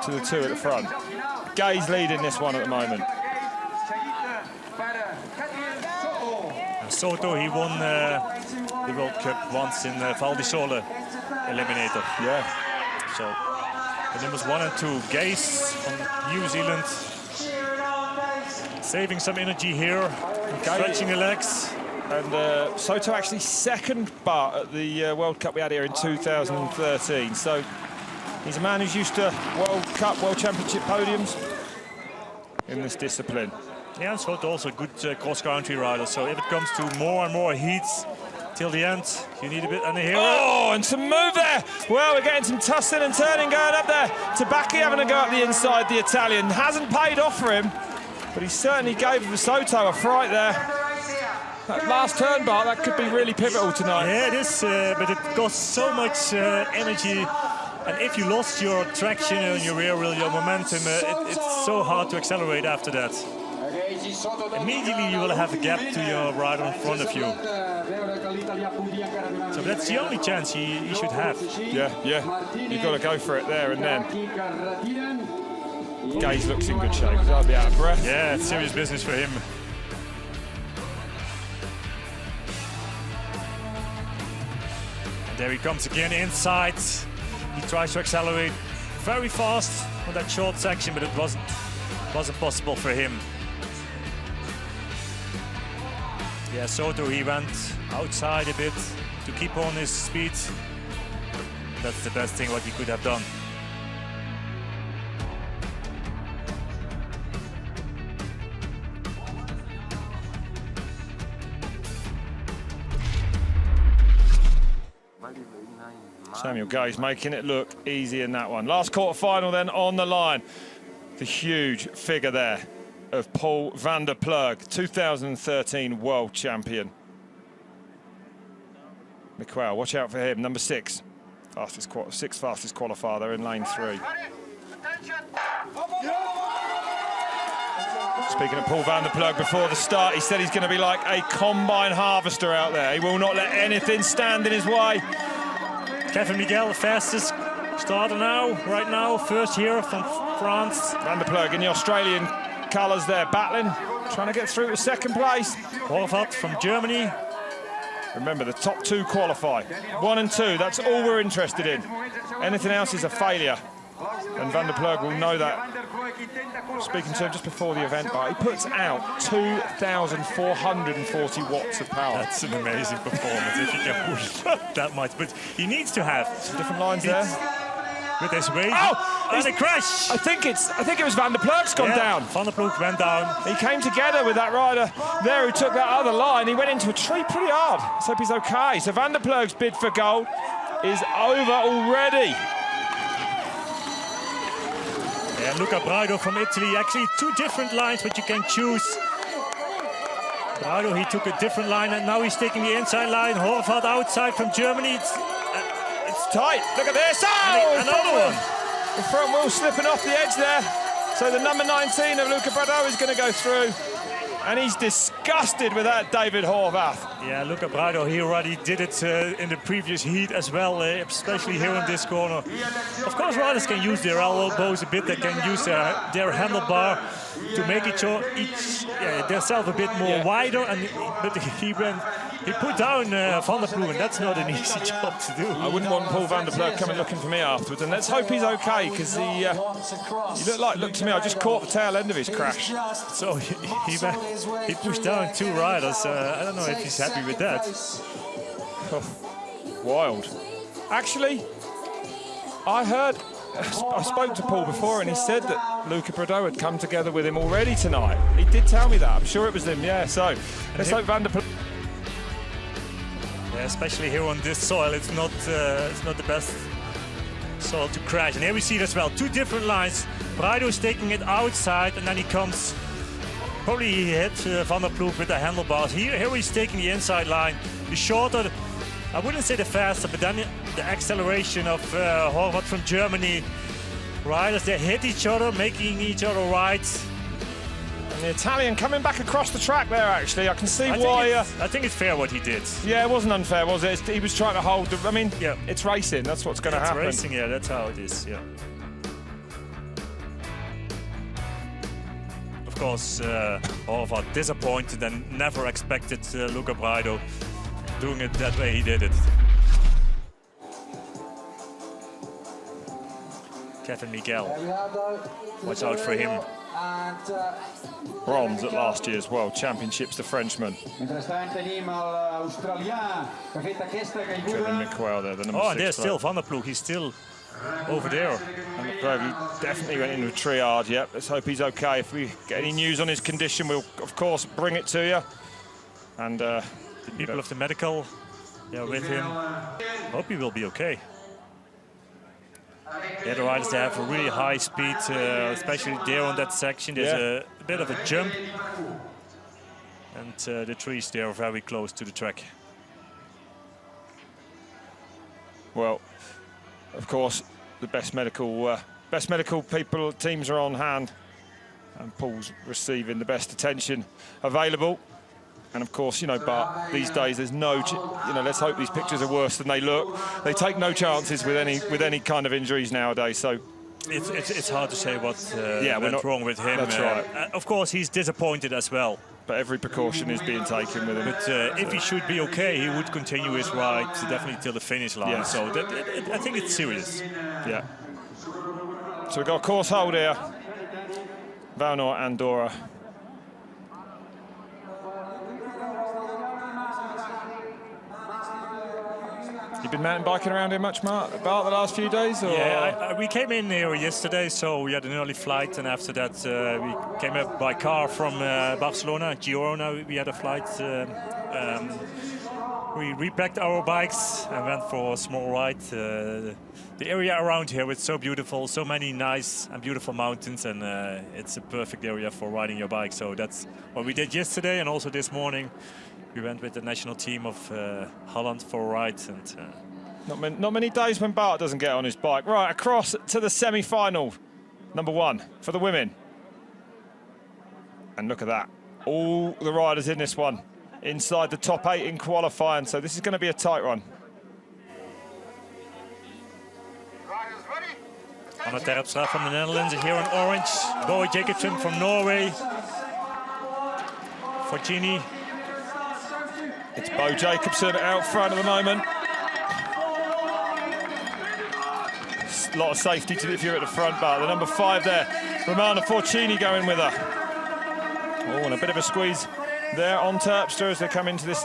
to the two at the front. Gay's leading this one at the moment. Soto, he won the World Cup once in Val di Sole Eliminator. Yeah. So the numbers 1 and 2, Gaze from New Zealand, saving some energy here, stretching the legs. And Soto actually second bar at the World Cup we had here in 2013. So he's a man who's used to World Cup, World Championship podiums in this discipline. Yeah, and Soto also a good cross-country rider. So if it comes to more and more heats till the end, you need a bit and a hero. Oh, and some move there. Well, we're getting some tussling and turning going up there. Tabacchi having to go up the inside, the Italian. Hasn't paid off for him, but he certainly gave Soto a fright there. That last turn, Bart, that could be really pivotal tonight. Yeah, it is, but it costs so much energy. And if you lost your traction and your rear wheel, your momentum, it's so hard to accelerate after that. Immediately you will have a gap to your rider in front of you. So that's the only chance he should have. Yeah. You've got to go for it there and then. Gaze looks in good shape. I'll be out of breath. Yeah, it's serious business for him. There he comes again inside. He tries to accelerate very fast on that short section, but it wasn't possible for him. Yeah, Soto, he went outside a bit to keep on his speed. That's the best thing what he could have done. Samuel Gaze making it look easy in that one. Last quarter-final then on the line. The huge figure there of Paul van der Ploeg, 2013 world champion. McQuail, watch out for him, number 6. Sixth fastest qualifier there in lane 3. Speaking of Paul van der Ploeg, before the start, he said he's going to be like a combine harvester out there. He will not let anything stand in his way. Kevin Miguel, the fastest starter right now, first here from France. Van der Ploeg in the Australian colours there, battling, trying to get through to second place. Horvath from Germany. Remember, the top 2 qualify. 1 and 2, that's all we're interested in. Anything else is a failure. And Van der Ploeg will know that. Speaking to him just before the event, he puts out 2,440 watts of power. That's an amazing performance if you can push that much. But he needs to have some different lines there. With his weight. Oh! And a crash! I think it was Van der Ploeg's gone down. Van der Ploeg went down. He came together with that rider there who took that other line. He went into a tree pretty hard. Let's hope he's okay. So Van der Ploeg's bid for gold is over already. Yeah, Luca Braido from Italy. Actually, 2 different lines, but you can choose. Braido, he took a different line, and now he's taking the inside line. Horvath outside from Germany. It's tight. Look at this. Oh, another one. The front wheel slipping off the edge there. So the number 19 of Luca Braido is going to go through. And he's disgusted with that, David Horvath. Yeah, Luca Braido, he already did it in the previous heat as well, especially here in this corner. Of course, riders can use their elbows a bit. They can use their handlebar to make themselves a bit more wider. But he put down Van der Ploeg, and that's not an easy job to do. I wouldn't want Paul van der Ploeg coming looking for me afterwards. And let's hope he's okay, because he looked to me, I just caught the tail end of his crash. So he pushed down 2 riders. I don't know if he's happy with that. Oh, wild. Actually, I spoke to Paul before, and he said that Luca Braido had come together with him already tonight. He did tell me that. I'm sure it was him, yeah. So let's hope Van der Ploeg. Yeah, especially here on this soil, it's not the best soil to crash. And here we see it as well, 2 different lines. Braido is taking it outside, and then he comes. Probably he hit Van der Ploeg with the handlebars. Here he's taking the inside line. The shorter, I wouldn't say the faster, but then the acceleration of Horvath from Germany riders, they hit each other, making each other right. And the Italian coming back across the track there, actually. I can see why. I think it's fair what he did. Yeah, it wasn't unfair, was it? He was trying to hold the. I mean, Yeah. it's racing. That's what's going to happen. It's racing, yeah, that's how it is, yeah. Of course, all of us disappointed and never expected Luca Braido doing it that way he did it. Kevin Miguel, watch out for him. Bronze at last year's World Championships, the Frenchman. Kevin McQuell there, the number 6. Oh, and there's still Van der Ploeg, he's still over there. And McGravy definitely went into a triage. Yep, let's hope he's okay. If we get any news on his condition, we'll of course bring it to you. And The people of the medical, yeah, with him. Hope he will be okay. The other riders, they have a really high speed, especially there on that section. There's a bit of a jump. And the trees, they are very close to the track. well, of course, the best medical people teams are on hand, and Paul's receiving the best attention available. And of course, you know, Bart, these days there's no, you know, let's hope these pictures are worse than they look. They take no chances with any kind of injuries nowadays. So it's hard to say what went wrong with him. That's right. Of course, he's disappointed as well. But every precaution is being taken with him. But if he should be okay, he would continue his ride definitely till the finish line. Yeah. So I think it's serious. Yeah. So we've got a course hold here. Vallnord, Andorra. You've been mountain biking around here much, Bart, the last few days? Or? Yeah, we came in here yesterday, so we had an early flight, and after that we came up by car from Barcelona, Girona. We had a flight. We repacked our bikes and went for a small ride. The area around here is so beautiful, so many nice and beautiful mountains, and it's a perfect area for riding your bike. So that's what we did yesterday, and also this morning. We went with the national team of Holland for a ride. And not many days when Bart doesn't get on his bike. Right, across to the semi-final, number 1 for the women. And look at that. All the riders in this one inside the top 8 in qualifying. So this is going to be a tight one. Anna Terpstra from the Netherlands here in orange. Boe Jacobsen from Norway. Forcini. It's Boe Jacobsen out front at the moment. A lot of safety if you're at the front bar. The number 5 there, Romana Forcini going with her. Oh, and a bit of a squeeze there on Terpstra as they come into this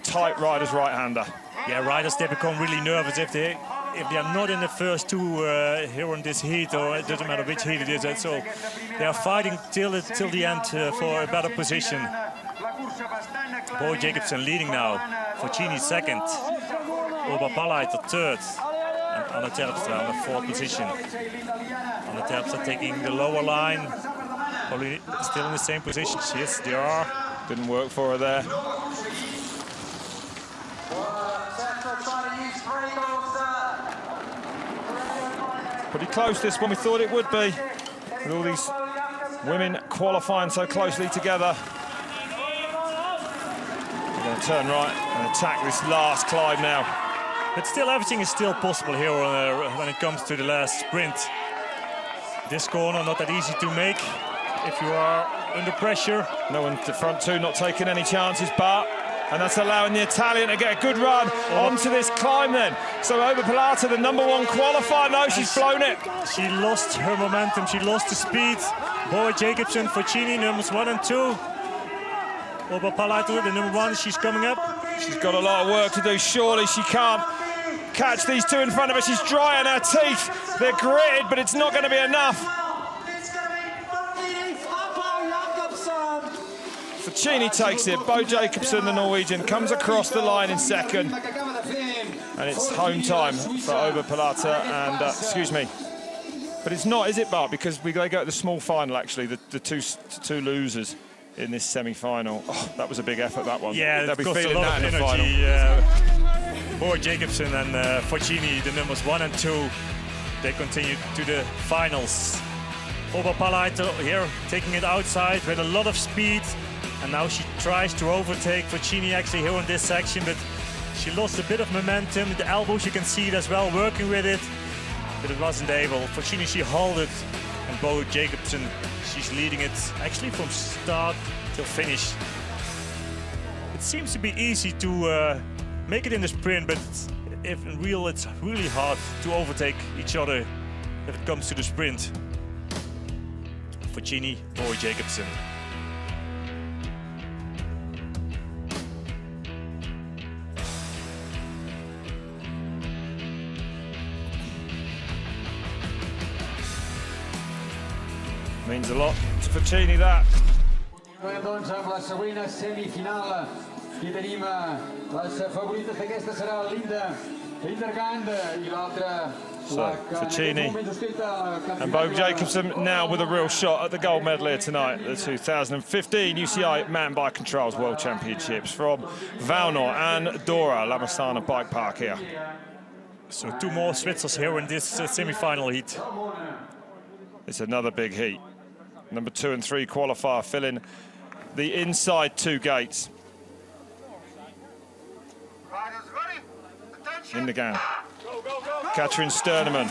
tight rider's right-hander. Yeah, riders, they become really nervous if they are not in the first 2 here in this heat, or it doesn't matter which heat it is. So they are fighting till the end for a better position. Boe Jacobsen leading now. Forcini second. Urban Palaiter third. And Anna Terpstra on the 4th position. Anna Terpstra taking the lower line. Probably still in the same position. Yes, they are. Didn't work for her there. Pretty close this one, we thought it would be. With all these women qualifying so closely together. We're going to turn right and attack this last climb now. But still, everything is still possible here when it comes to the last sprint. This corner not that easy to make if you are under pressure. No one to front 2, not taking any chances, Bart. And that's allowing the Italian to get a good run onto this climb then. So Urban Palaiter, the number 1 qualifier, no, she's blown it. She lost her momentum, she lost the speed. Boe Jacobsen, Forcini, numbers 1 and 2. Urban Palaiter, the number 1, she's coming up. She's got a lot of work to do. Surely she can't catch these 2 in front of her. She's drying her teeth. They're gritted, but it's not going to be enough. Forcini takes it. Boe Jacobsen, the Norwegian, comes across the line in second. And it's home time for Urban Palaiter and, excuse me. But it's not, is it, Bart? Because they go to the small final, actually, the two losers in this semi-final. Oh, that was a big effort, that one. Yeah, they'll it be cost feeling a lot that of in the energy. final. Boe Jacobsen and Forcini, the numbers 1 and 2. they continue to the finals. Oberpalleiter here taking it outside with a lot of speed, and now she tries to overtake Foccini actually here on this section, but she lost a bit of momentum. The elbows, you can see it as well, working with it, but it wasn't able. Foccini, she halted, and Bo Jacobsen, she's leading it actually from start till finish. It seems to be easy to make it in the sprint, but if in real, it's really hard to overtake each other if it comes to the sprint. Foccini, Bo Jacobsen. Means a lot to Foccini, that. Doncs amb la següent semifinal i tenim les favorites d'aquesta serà Linda Lindergand i l'altra Foccini and Bo Jacobsen now with a real shot at the gold medal here tonight, the 2015 UCI Man Bike Controls World Championships from Vallnord-La Massana Bike Park here. So 2 more Switzers here in this semi-final heat. It's another big heat. Number 2 and 3 qualifier filling the inside 2 gates. Lindergand. Katrin Sternemann.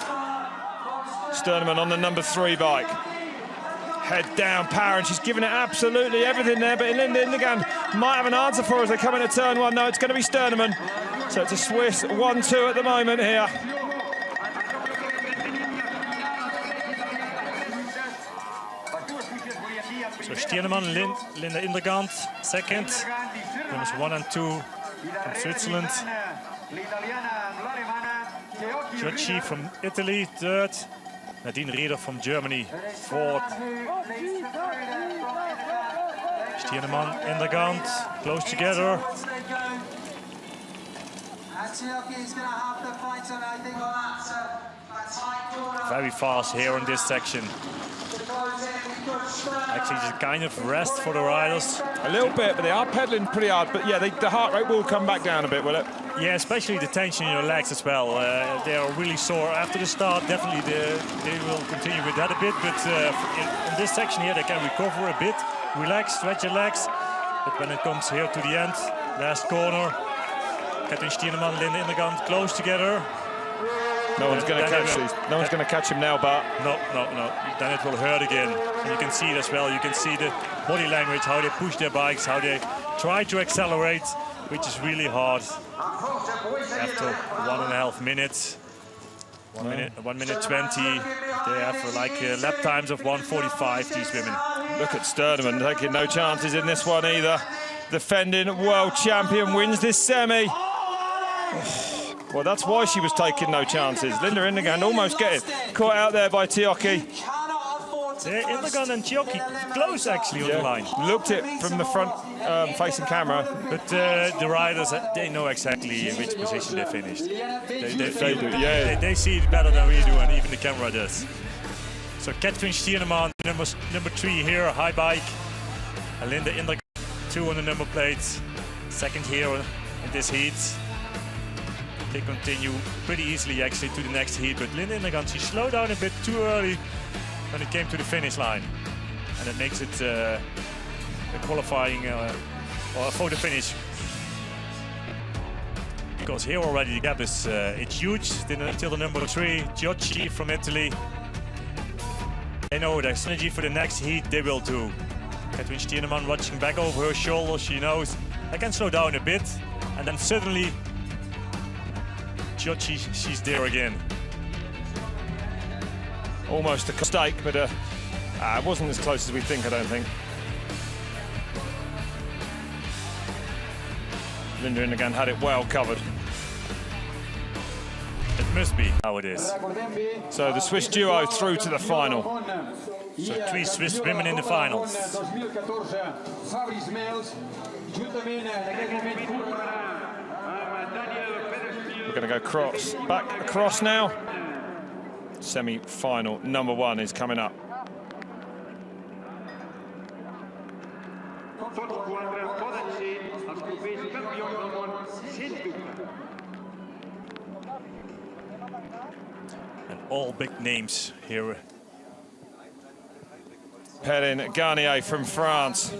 Sternemann on the number 3 bike. Head down, power, and she's giving it absolutely everything there, but Lindergand might have an answer for us. They come into turn 1. No, it's going to be Sternemann. So it's a Swiss 1-2 at the moment here. So Sternemann, Linda Lindergand, second. Numbers 1 and 2 from Switzerland. Giocci from Italy, third. Nadine Rieder from Germany, fourth. Sternemann, Lindergand, close together. Very fast here on this section. Actually, just kind of rest for the riders. A little bit, but they are pedaling pretty hard. But yeah, the heart rate will come back down a bit, will it? Yeah, especially the tension in your legs as well. They are really sore after the start. Definitely, they will continue with that a bit. But in this section here, they can recover a bit, relax, stretch your legs. But when it comes here to the end, last corner, Katrin Sternemann, Linda Lindergand close together. No one's going to catch these. No one's going to catch him now, Bart. No. Then it will hurt again. And you can see it as well. You can see the body language, how they push their bikes, how they try to accelerate, which is really hard. After 1.5 minutes, 1 minute 20, they have like lap times of 1:45. These women. Look at Sternemann taking no chances in this one either. Defending world champion wins this semi. Well, that's why she was taking no chances. Linda Lindergand almost getting caught out there by Tiocchi. Lindergand and Tiocchi close actually on the line. Looked it from the front facing camera. But the riders, they know exactly in which position they finished. They see it better than we do, and even the camera does. So Katrin Sternemann, number 3 here, high bike. And Linda Lindergand, 2 on the number plates. Second here in this heat. They continue pretty easily actually to the next heat, but Linda Lindergand, she slowed down a bit too early when it came to the finish line, and it makes it a qualifying or for the finish. Because here already the gap is it's huge until the number 3, Giocci from Italy. They know their synergy for the next heat, they will do. Katrin Sternemann watching back over her shoulder, she knows I can slow down a bit, and then suddenly Giocci, she's there again. Almost a mistake, but it wasn't as close as we think, I don't think. Linda Lindergand had it well covered. It must be how it is. So the Swiss duo through to the final. So 3 Swiss women in the finals. We're going to go back across now. Semi-final number 1 is coming up. And all big names here. Perrin Garnier from France.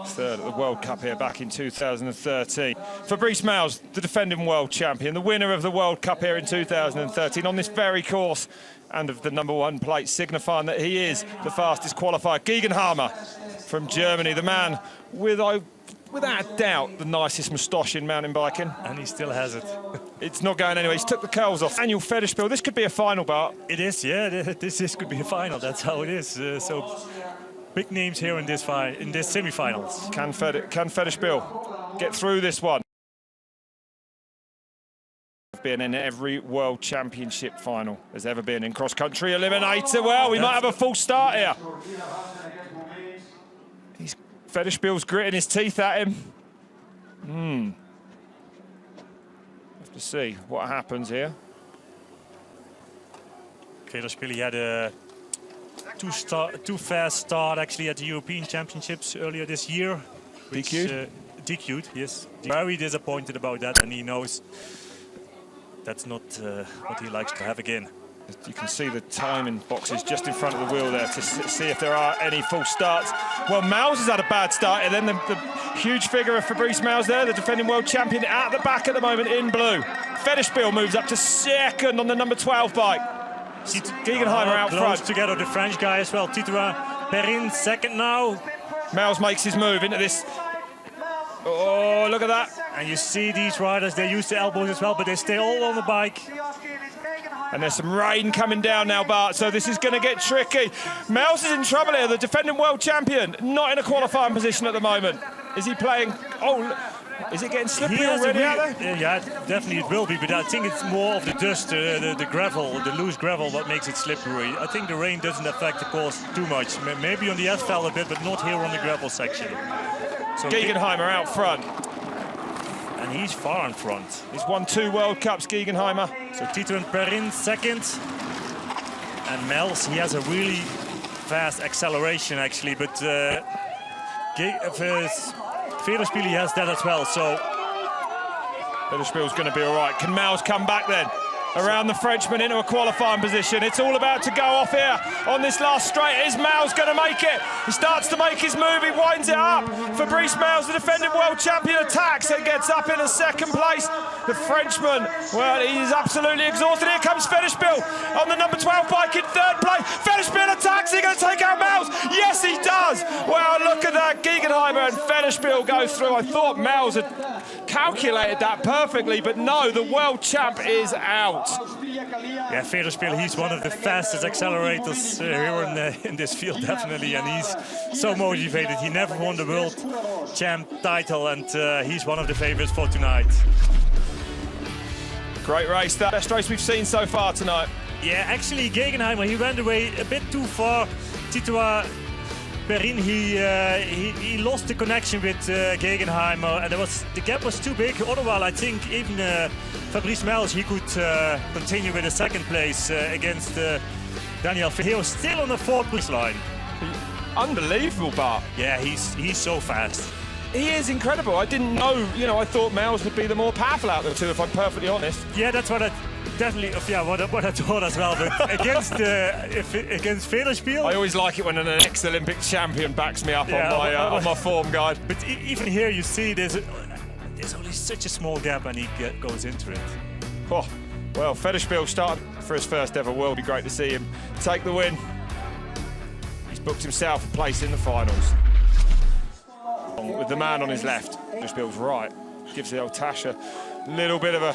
Third at the World Cup here back in 2013. Fabrice Maus, the defending world champion, the winner of the World Cup here in 2013 on this very course, and of the #1 plate, signifying that he is the fastest qualifier. Gegenheimer from Germany, the man with, without a doubt, the nicest moustache in mountain biking. And he still has it. It's not going anywhere. He's took the curls off. Daniel Federspiel, this could be a final, Bart. It is, yeah. This could be a final. That's how it is. So big names here in this semi-finals. Can Federspiel get through this one? Been in every World Championship final there's ever been in cross-country Eliminator. Well, we might have a full start here. Federspiel's gritting his teeth at him. Have to see what happens here. Federspiel had a too fast start actually at the European Championships earlier this year. DQ'd? DQ'd, yes. Very disappointed about that, and he knows that's not what he likes to have again. You can see the timing boxes just in front of the wheel there to see if there are any full starts. Well, Maus has had a bad start, and then the huge figure of Fabrice Maus there, the defending world champion, at the back at the moment in blue. Federspiel moves up to second on the #12 bike. Gegenheimer out close front. Together the French guy as well. Perrin second now. Maus makes his move into this. Oh, look at that. And you see these riders, they use the elbows as well, but they stay all on the bike. And there's some rain coming down now, Bart, so this is going to get tricky. Maus is in trouble here, the defending world champion, not in a qualifying position at the moment. Is he playing? Oh, is it getting slippery already out there? Yeah, definitely it will be, but I think it's more of the dust, the gravel, the loose gravel, what makes it slippery. I think the rain doesn't affect the course too much. Maybe on the asphalt a bit, but not here on the gravel section. So Gegenheimer out front. And he's far in front. He's won 2 World Cups, Gegenheimer. So Tito and Perrin second. And Mels, he has a really fast acceleration actually, but Federspiel has that as well, so Federspiel's going to be all right. Can Maus come back then? Around the Frenchman into a qualifying position. It's all about to go off here on this last straight. Is Maus going to make it? He starts to make his move. He winds it up. Fabrice Maus, the defending world champion, attacks and gets up in a second place. The Frenchman, well, he's absolutely exhausted. Here comes Federspiel on the #12 bike in third place. Federspiel attacks. Is he going to take out Maus? Yes, he does. Well, look at that. Gegenheimer and Federspiel go through. I thought Maus had calculated that perfectly, but no, the world champ is out. Yeah, Federspiel, he's one of the fastest accelerators here in this field, definitely, and he's so motivated. He never won the world champ title, and he's one of the favorites for tonight. Great race, that best race we've seen so far tonight. Yeah, actually, Gegenheimer, he went away a bit too far. Tito Perrin, he lost the connection with Gegenheimer, and the gap was too big. Otherwise, I think even Fabrice Maus, he could continue with the second place against Daniel. He was still on the 4th place line. Unbelievable, Bart. Yeah, he's so fast. He is incredible. I didn't know, I thought Maus would be the more powerful out of the two, if I'm perfectly honest. Yeah, that's what I definitely, what I thought as well. But against Federspiel, I always like it when an ex-Olympic champion backs me up on my form guide. But even here, you see there's only such a small gap, and he goes into it. Oh, well, Federspiel started for his first ever World. It'd be great to see him take the win. He's booked himself a place in the finals. With the man on his left, Federspiel's right. Gives the old Tash a little bit of a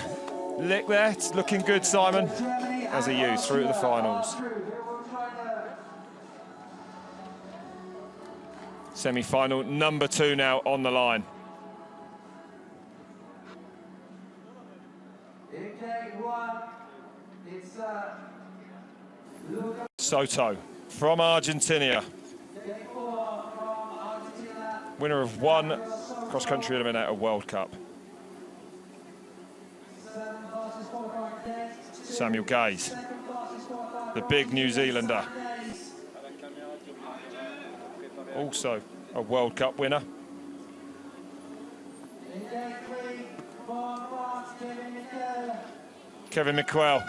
lick there. It's looking good, Simon, as he used through to the finals. Semi-final #2 now on the line. Soto from Argentina. Winner of 1 cross-country Eliminator World Cup. Samuel Gaze, the big New Zealander. Also a World Cup winner. Kevin McQuell.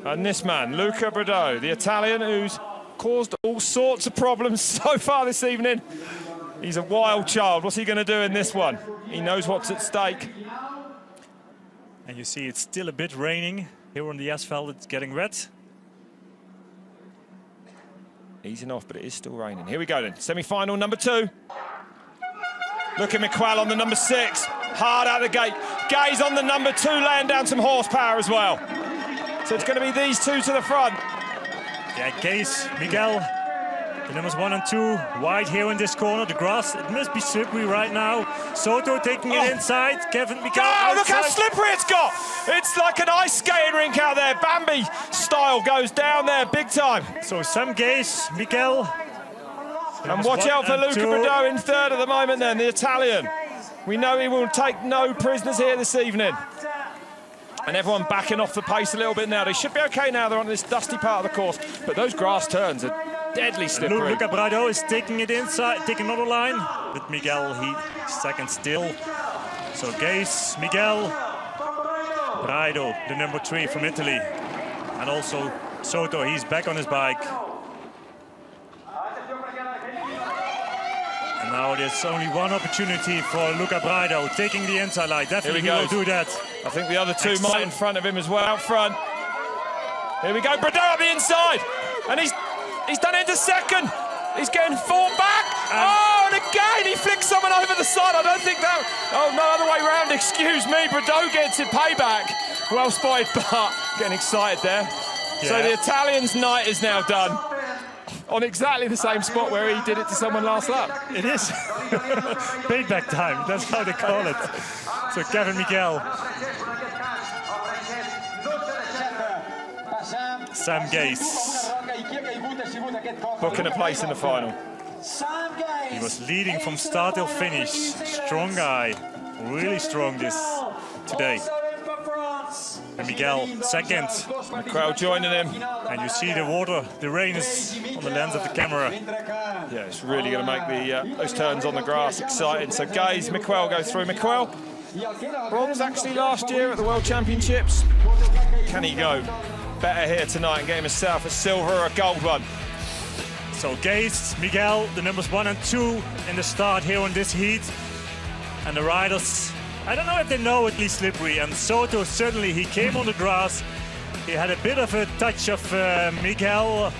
And this man, Luca Bradò, the Italian who's caused all sorts of problems so far this evening. He's a wild child. What's he going to do in this one? He knows what's at stake. And you see it's still a bit raining. Here on the asphalt, it's getting wet. Easing off, but it is still raining. Here we go then, semi-final number 2. Look at McQuell on the number 6. Hard out the gate. Gaze on the number 2, laying down some horsepower as well. So it's going to be these two to the front. Yeah, Gaze, Miguel, the numbers 1 and 2, wide here in this corner. The grass, it must be slippery right now. Soto taking it inside. Kevin, Miguel outside. Look how slippery it's got. It's like an ice skating rink out there. Bambi style goes down there big time. So some Gaze, Miguel. And watch out for Luca Bradò in third at the moment then, the Italian. We know he will take no prisoners here this evening. And everyone backing off the pace a little bit now. They should be okay now. They're on this dusty part of the course. But those grass turns are deadly slippery. Luca Bradò is taking it inside, taking another line. But Miguel, he's second still. So Gaze, Miguel, Bradò, the number 3 from Italy. And also Soto, he's back on his bike. And now there's only one opportunity for Luca Bradò, taking the inside line. Definitely he will do that. I think the other two might in front of him as well, out front. Here we go, Bradò up the inside. And he's done it into second. He's getting fought back. And again, he flicks someone over the side. I don't think that, no, other way round, excuse me. Bradò gets it payback. Well spotted, but getting excited there. Yeah. So the Italian's night is now done. On exactly the same spot where he did it to someone last lap. It is. Payback time, that's how they call it. So Kevin Miguel. Sam Gaze. Booking a place in the final. He was leading from start till finish. Strong guy. Really strong today. And Miguel, second. McQuell joining him. And you see the water, the rain is on the lens of the camera. Yeah, it's really going to make those turns on the grass exciting. So Gaze, McQuell go through. McQuell, bronze actually last year at the World Championships. Can he go better here tonight and get himself a silver or a gold one? So Gaze, Miguel, the numbers 1 and 2 in the start here on this heat. And the riders, I don't know if they know at least slippery. And Soto, certainly, he came on the grass. He had a bit of a touch of Miguel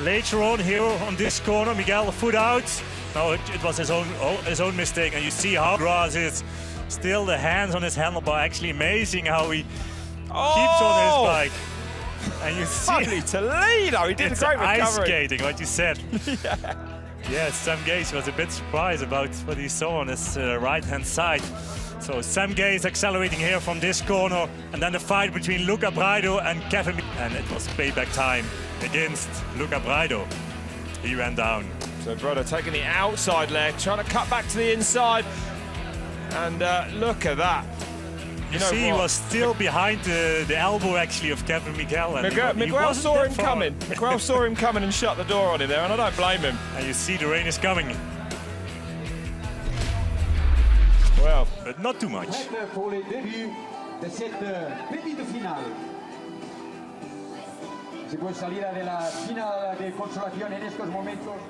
later on here on this corner. Miguel, foot out. No, it was his own mistake. And you see how grass is. Still the hands on his handlebar. Actually amazing how he keeps on his bike. And you see Finally Toledo, he did a great recovery. Ice skating, like you said. Yeah, Sam Gaze was a bit surprised about what he saw on his right-hand side. So Sam Gaze accelerating here from this corner, and then the fight between Luca Bradò and Kevin, and it was payback time against Luca Bradò. He ran down. So Bradò taking the outside leg, trying to cut back to the inside, and look at that. You see, he was still behind the elbow actually of Kevin Miguel. And McQuell saw him coming. McQuell saw him coming and shut the door on him there, and I don't blame him. And you see the rain is coming. Well, but not too much. Pour les débuts de cette petite finale. Se puede salir de la final de consolación en estos momentos.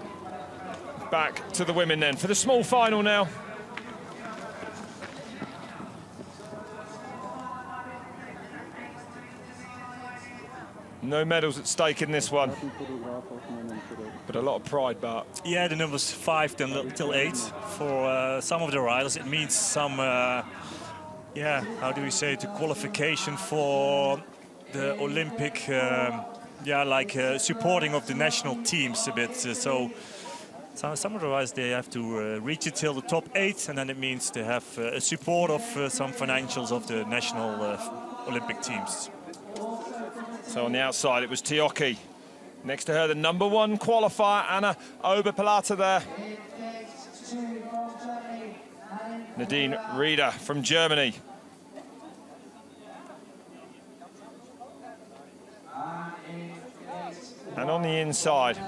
Back to the women then for the small final now. No medals at stake in this one, but a lot of pride, Bart. Yeah, the numbers 5 till 8 for some of the riders. It means some, yeah, how do we say it, the qualification for the Olympic, supporting of the national teams a bit. So some of the riders, they have to reach it till the top 8, and then it means they have a support of some financials of the national Olympic teams. So on the outside, it was Tiocchi. Next to her, the number 1 qualifier, Anna Oberpalata there. Nadine Rieder from Germany. And on the inside,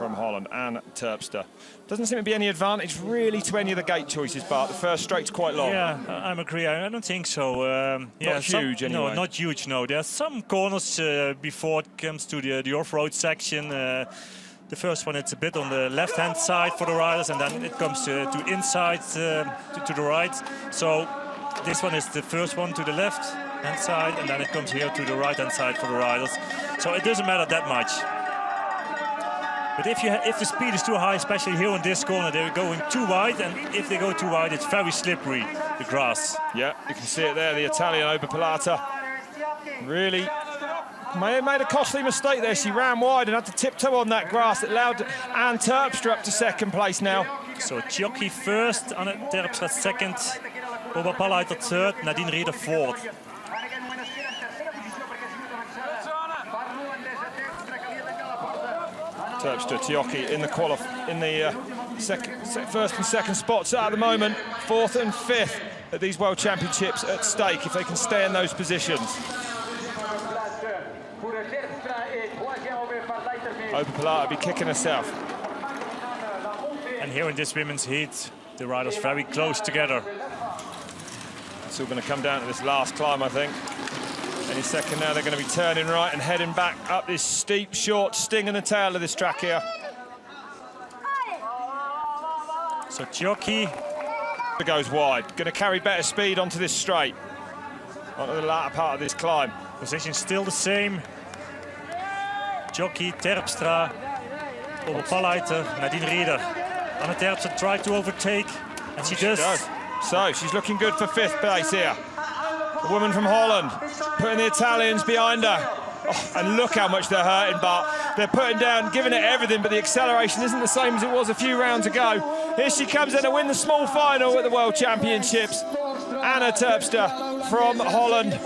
from Holland, and Terpstra. Doesn't seem to be any advantage really to any of the gate choices, but the first straight's quite long. Yeah, I agree. I don't think so. Not huge anyway. No, not huge, no. There are some corners before it comes to the off-road section. The first one, it's a bit on the left-hand side for the riders, and then it comes to inside to the right. So this one is the first one to the left-hand side, and then it comes here to the right-hand side for the riders. So it doesn't matter that much. But if the speed is too high, especially here on this corner, they're going too wide, and if they go too wide, it's very slippery, the grass. Yeah, you can see it there, the Italian Oberpalata. Really may have made a costly mistake there. She ran wide and had to tiptoe on that grass that allowed Anne Terpstra up to second place now. So Tjocki first, Anne Terpstra second, Oberpalata third, Nadine Rieder fourth. Terpstra, Tjocki in the first and second spots at the moment, fourth and fifth at these World Championships at stake if they can stay in those positions. Oberpalata be kicking herself. And here in this women's heat, the riders very close together. It's all going to come down to this last climb, I think. Any second now they're going to be turning right and heading back up this steep, short sting in the tail of this track here. So Tjocki goes wide, going to carry better speed onto this straight, onto the latter part of this climb. Position still the same. Tjocki, Terpstra, Oberpalata, Nadine Rieder. Anne Terpstra tried to overtake, and she does. So she's looking good for fifth place here. The woman from Holland putting the Italians behind her. Oh, and look how much they're hurting, but they're putting down, giving it everything, but the acceleration isn't the same as it was a few rounds ago. Here she comes in to win the small final at the World Championships. Anne Terpstra from Holland,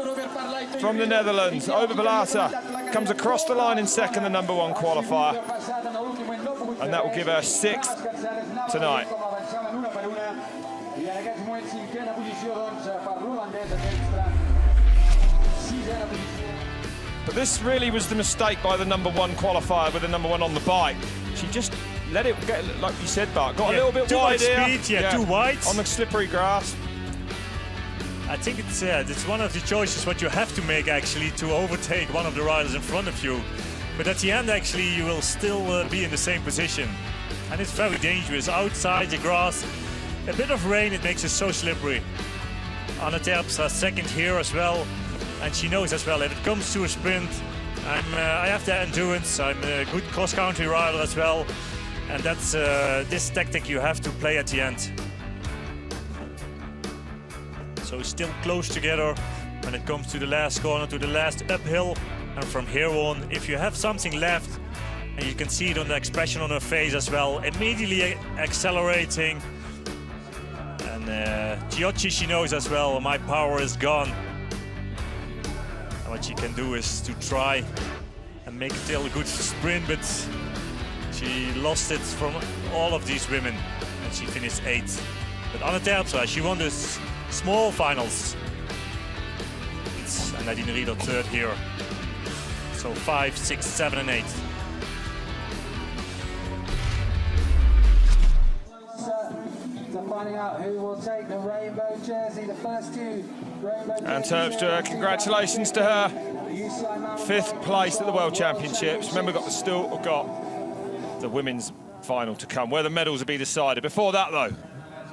from the Netherlands. Oberpalata comes across the line in second, the #1 qualifier. And that will give her sixth tonight. But this really was the mistake by the #1 qualifier with the #1 on the bike. She just let it get, like you said, Bart, got a little bit wide here. Speed, too wide. On the slippery grass. I think it's one of the choices what you have to make, actually, to overtake one of the riders in front of you. But at the end, actually, you will still be in the same position. And it's very dangerous. Outside the grass, a bit of rain, it makes it so slippery. Anne Terpstra second here as well. And she knows as well, if it comes to a sprint, I have the endurance, I'm a good cross-country rider as well. And that's this tactic you have to play at the end. So still close together when it comes to the last corner, to the last uphill. And from here on, if you have something left, and you can see it on the expression on her face as well, immediately accelerating. And Tjocki, she knows as well, my power is gone. And what she can do is to try and make it still a good sprint, but she lost it from all of these women, and she finished 8th. But Anne Terpstra, she won this small finals. And Nadine Rieder third here. So 5, 6, 7, and 8. Finding out who will take the rainbow jersey, the first two rainbow jerseys. And Terpstra, congratulations to her. 5th place at the World Championships. Remember, still got the women's final to come, where the medals will be decided. Before that, though,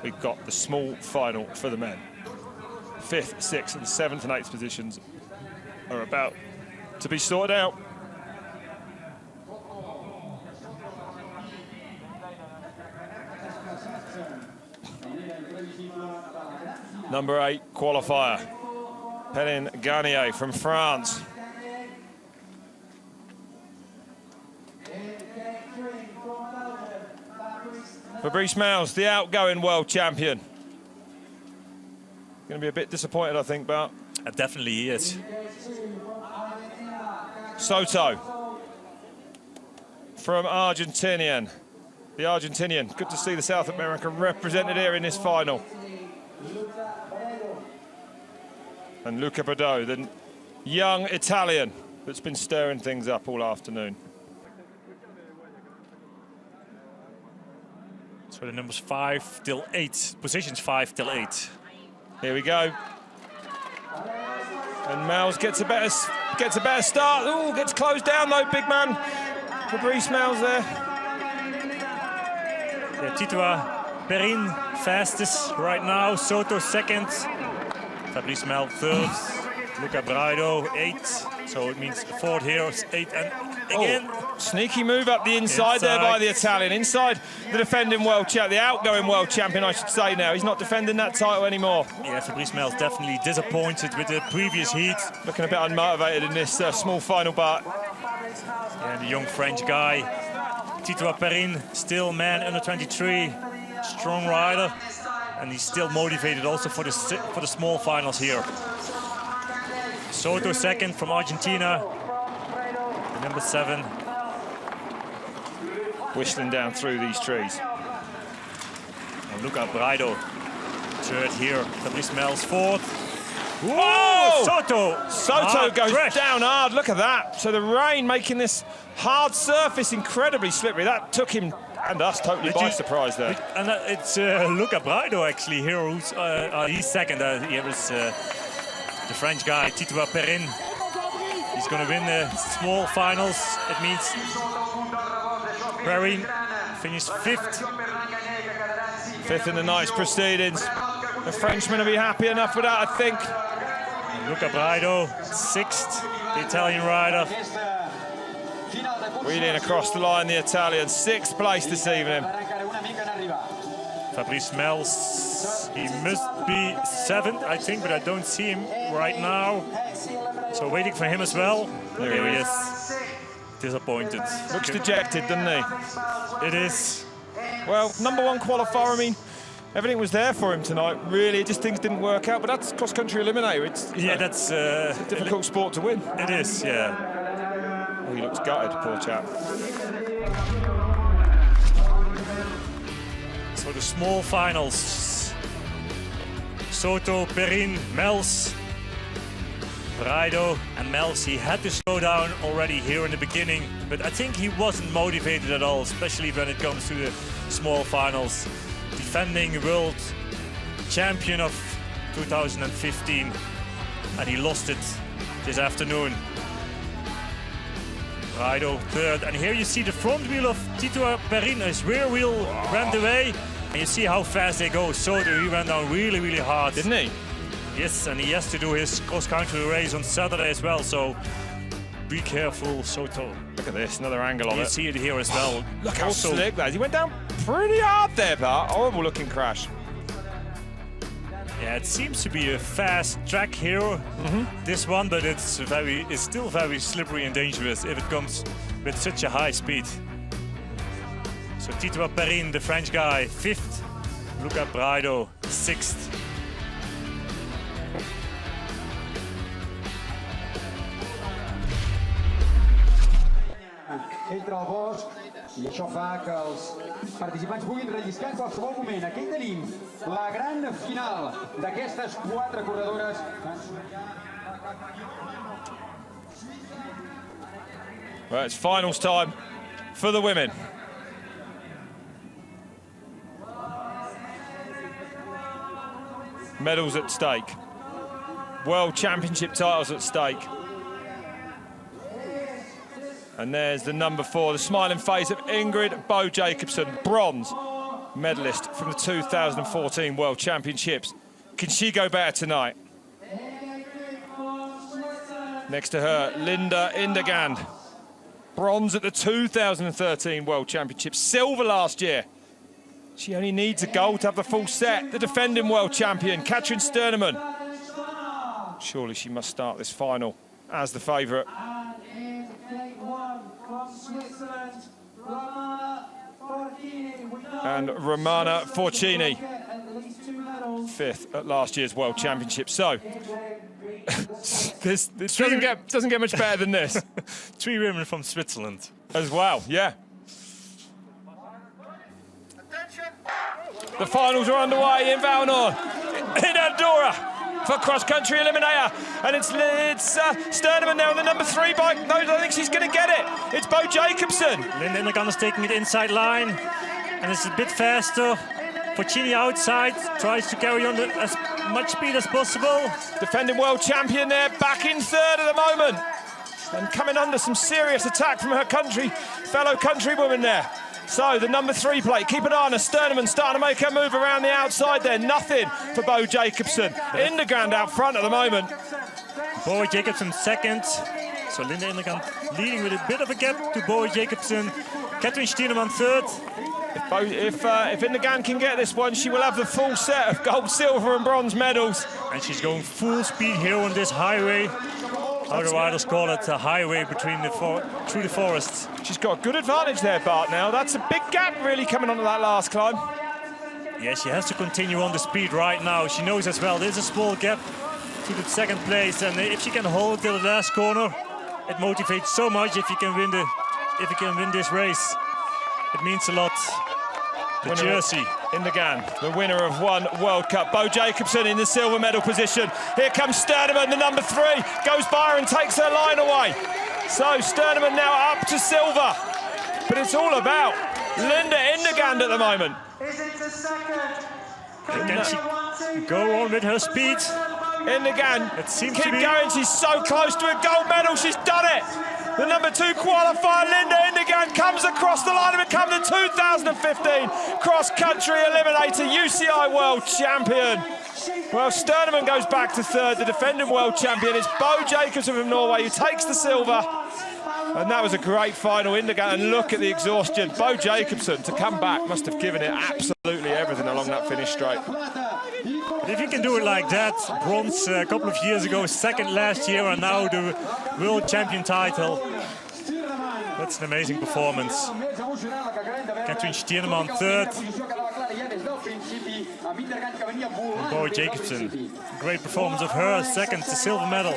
we've got the small final for the men. 5th, 6th, and 7th and 8th positions are about to be sorted out. #8 qualifier, Pelin Garnier from France. Fabrice Mouse, the outgoing world champion. Going to be a bit disappointed, I think, but Definitely he is. Soto from Argentinian. The Argentinian. Good to see the South American represented here in this final. And Luca Badeau, the young Italian that's been stirring things up all afternoon. So the numbers 5 till 8, positions 5 till 8. Here we go. And Mels gets a better start. Ooh, gets closed down though, big man. Fabrice Mels there. Yeah, Titoa Perin fastest right now. Soto second. Fabrice Mels third. Luca Braido 8. So it means fourth here, 8 and again. Oh, sneaky move up the inside there by the Italian. Inside the defending world champion, the outgoing world champion, I should say now. He's not defending that title anymore. Yeah, Fabrice Mels definitely disappointed with the previous heat. Looking a bit unmotivated in this small final part. And the young French guy, Titoa Perin, still man under 23, strong rider. And he's still motivated also for the small finals here. Soto second from Argentina. Number 7. Whistling down through these trees. And Luca Braido third here. Fabrice Mels fourth. Whoa! Soto goes crash. down hard. Look at that. So the rain making this hard surface incredibly slippery. That took him and us totally by surprise there. And it's Luca Braido actually here who's he's second. Here is the French guy Titoa Perin. He's going to win the small finals. It means Perin finished 5th. 5th in the night's proceedings. The Frenchman will be happy enough with that, I think. Luca Braido 6th, the Italian rider. Wheeling across the line, the Italian, 6th place this evening. Fabrice Mels, he must be 7th, I think, but I don't see him right now. So waiting for him as well. There he is. Disappointed. Looks dejected, doesn't he? It is. Well, #1 qualifier, I mean, everything was there for him tonight, really. Just things didn't work out, but that's cross-country eliminator. It's that's it's a difficult sport to win. It is, yeah. Oh, he looks gutted, poor chap. So the small finals. Soto, Perin, Mels, Braido and Mels. He had to slow down already here in the beginning, but I think he wasn't motivated at all, especially when it comes to the small finals. Defending world champion of 2015, and he lost it this afternoon. Braido third, and here you see the front wheel of Titoa Perin. His rear wheel ran away, and you see how fast they go. Soto, he ran down really, really hard. Didn't he? Yes, and he has to do his cross-country race on Saturday as well, so be careful, Soto. Look at this, another angle of it. You see it here as well. Look how slick that is. He went down pretty hard there, Bart. Horrible looking crash. Yeah, it seems to be a fast track here, this one, but it's still very slippery and dangerous if it comes with such a high speed. So Titoa Perin, the French guy, 5th. Luca Braido, 6th. Entre el bosc, i això fa que els participants puguin relliscar en qualsevol moment. Aquí tenim la gran final d'aquestes 4 corredores. Well, it's finals time for the women. Medals at stake. World Championship titles at stake. And there's the #4, the smiling face of Ingrid Bo Jacobsen, bronze medalist from the 2014 World Championships. Can she go better tonight? Next to her, Linda Indegand, bronze at the 2013 World Championships, silver last year. She only needs a gold to have the full set. The defending world champion, Katrin Sternemann. Surely she must start this final as the favourite. And Romana Forcini, 5th at last year's World Championship. So this doesn't get much better than this. 3 women from Switzerland as well, yeah. The finals are underway in Vallnord, in Andorra, for cross-country eliminator, and it's Sternemann now on the #3 bike. No, I don't think she's going to get it. It's Bo Jacobsen. Linda Indegand is taking it inside line. and it's a bit faster. Fognini outside, tries to carry on as much speed as possible. Defending world champion there, back in third at the moment. And coming under some serious attack from her fellow countrywoman there. So the number 3 plate, keep an eye on her. Sterneman starting to make her move around the outside there. Nothing for Bo Jacobsen. Indergand out front at the moment. Bo Jacobsen second. So Linda Indergand leading with a bit of a gap to Bo Jacobsen. Katrien Stienemann third. If Indergand can get this one, she will have the full set of gold, silver and bronze medals. And she's going full speed here on this highway. How the riders call it, a highway through the forest. She's got a good advantage there, Bart, now. That's a big gap really coming onto that last climb. Yeah, she has to continue on the speed right now. She knows as well there's a small gap to the second place, and if she can hold it till the last corner, it motivates so much if you can win this race. It means a lot. The jersey. Indergand, the winner of one World Cup. Bo Jacobsen in the silver medal position. Here comes Sterneman, the number 3. Goes by her and takes her line away. So Sterneman now up to silver. But it's all about Linda Indergand at the moment. Can she go on with her speed? Indergand, it seems keep to be going. She's so close to a gold medal. She's done it. The number 2 qualifier, Linda Indergand, comes across the line to become the 2015 cross-country eliminator UCI world champion. Well, Sterneman goes back to third. The defending world champion is Bo Jacobsen from Norway, who takes the silver. And that was a great final, Indergand. And look at the exhaustion. Bo Jacobsen, to come back, must have given it absolutely everything along that finish straight. If you can do it like that, bronze a couple of years ago, second last year, and now the world champion title. That's an amazing performance. Katrien Stienemann third. And Bo Jacobsen, great performance of her, second, the silver medal.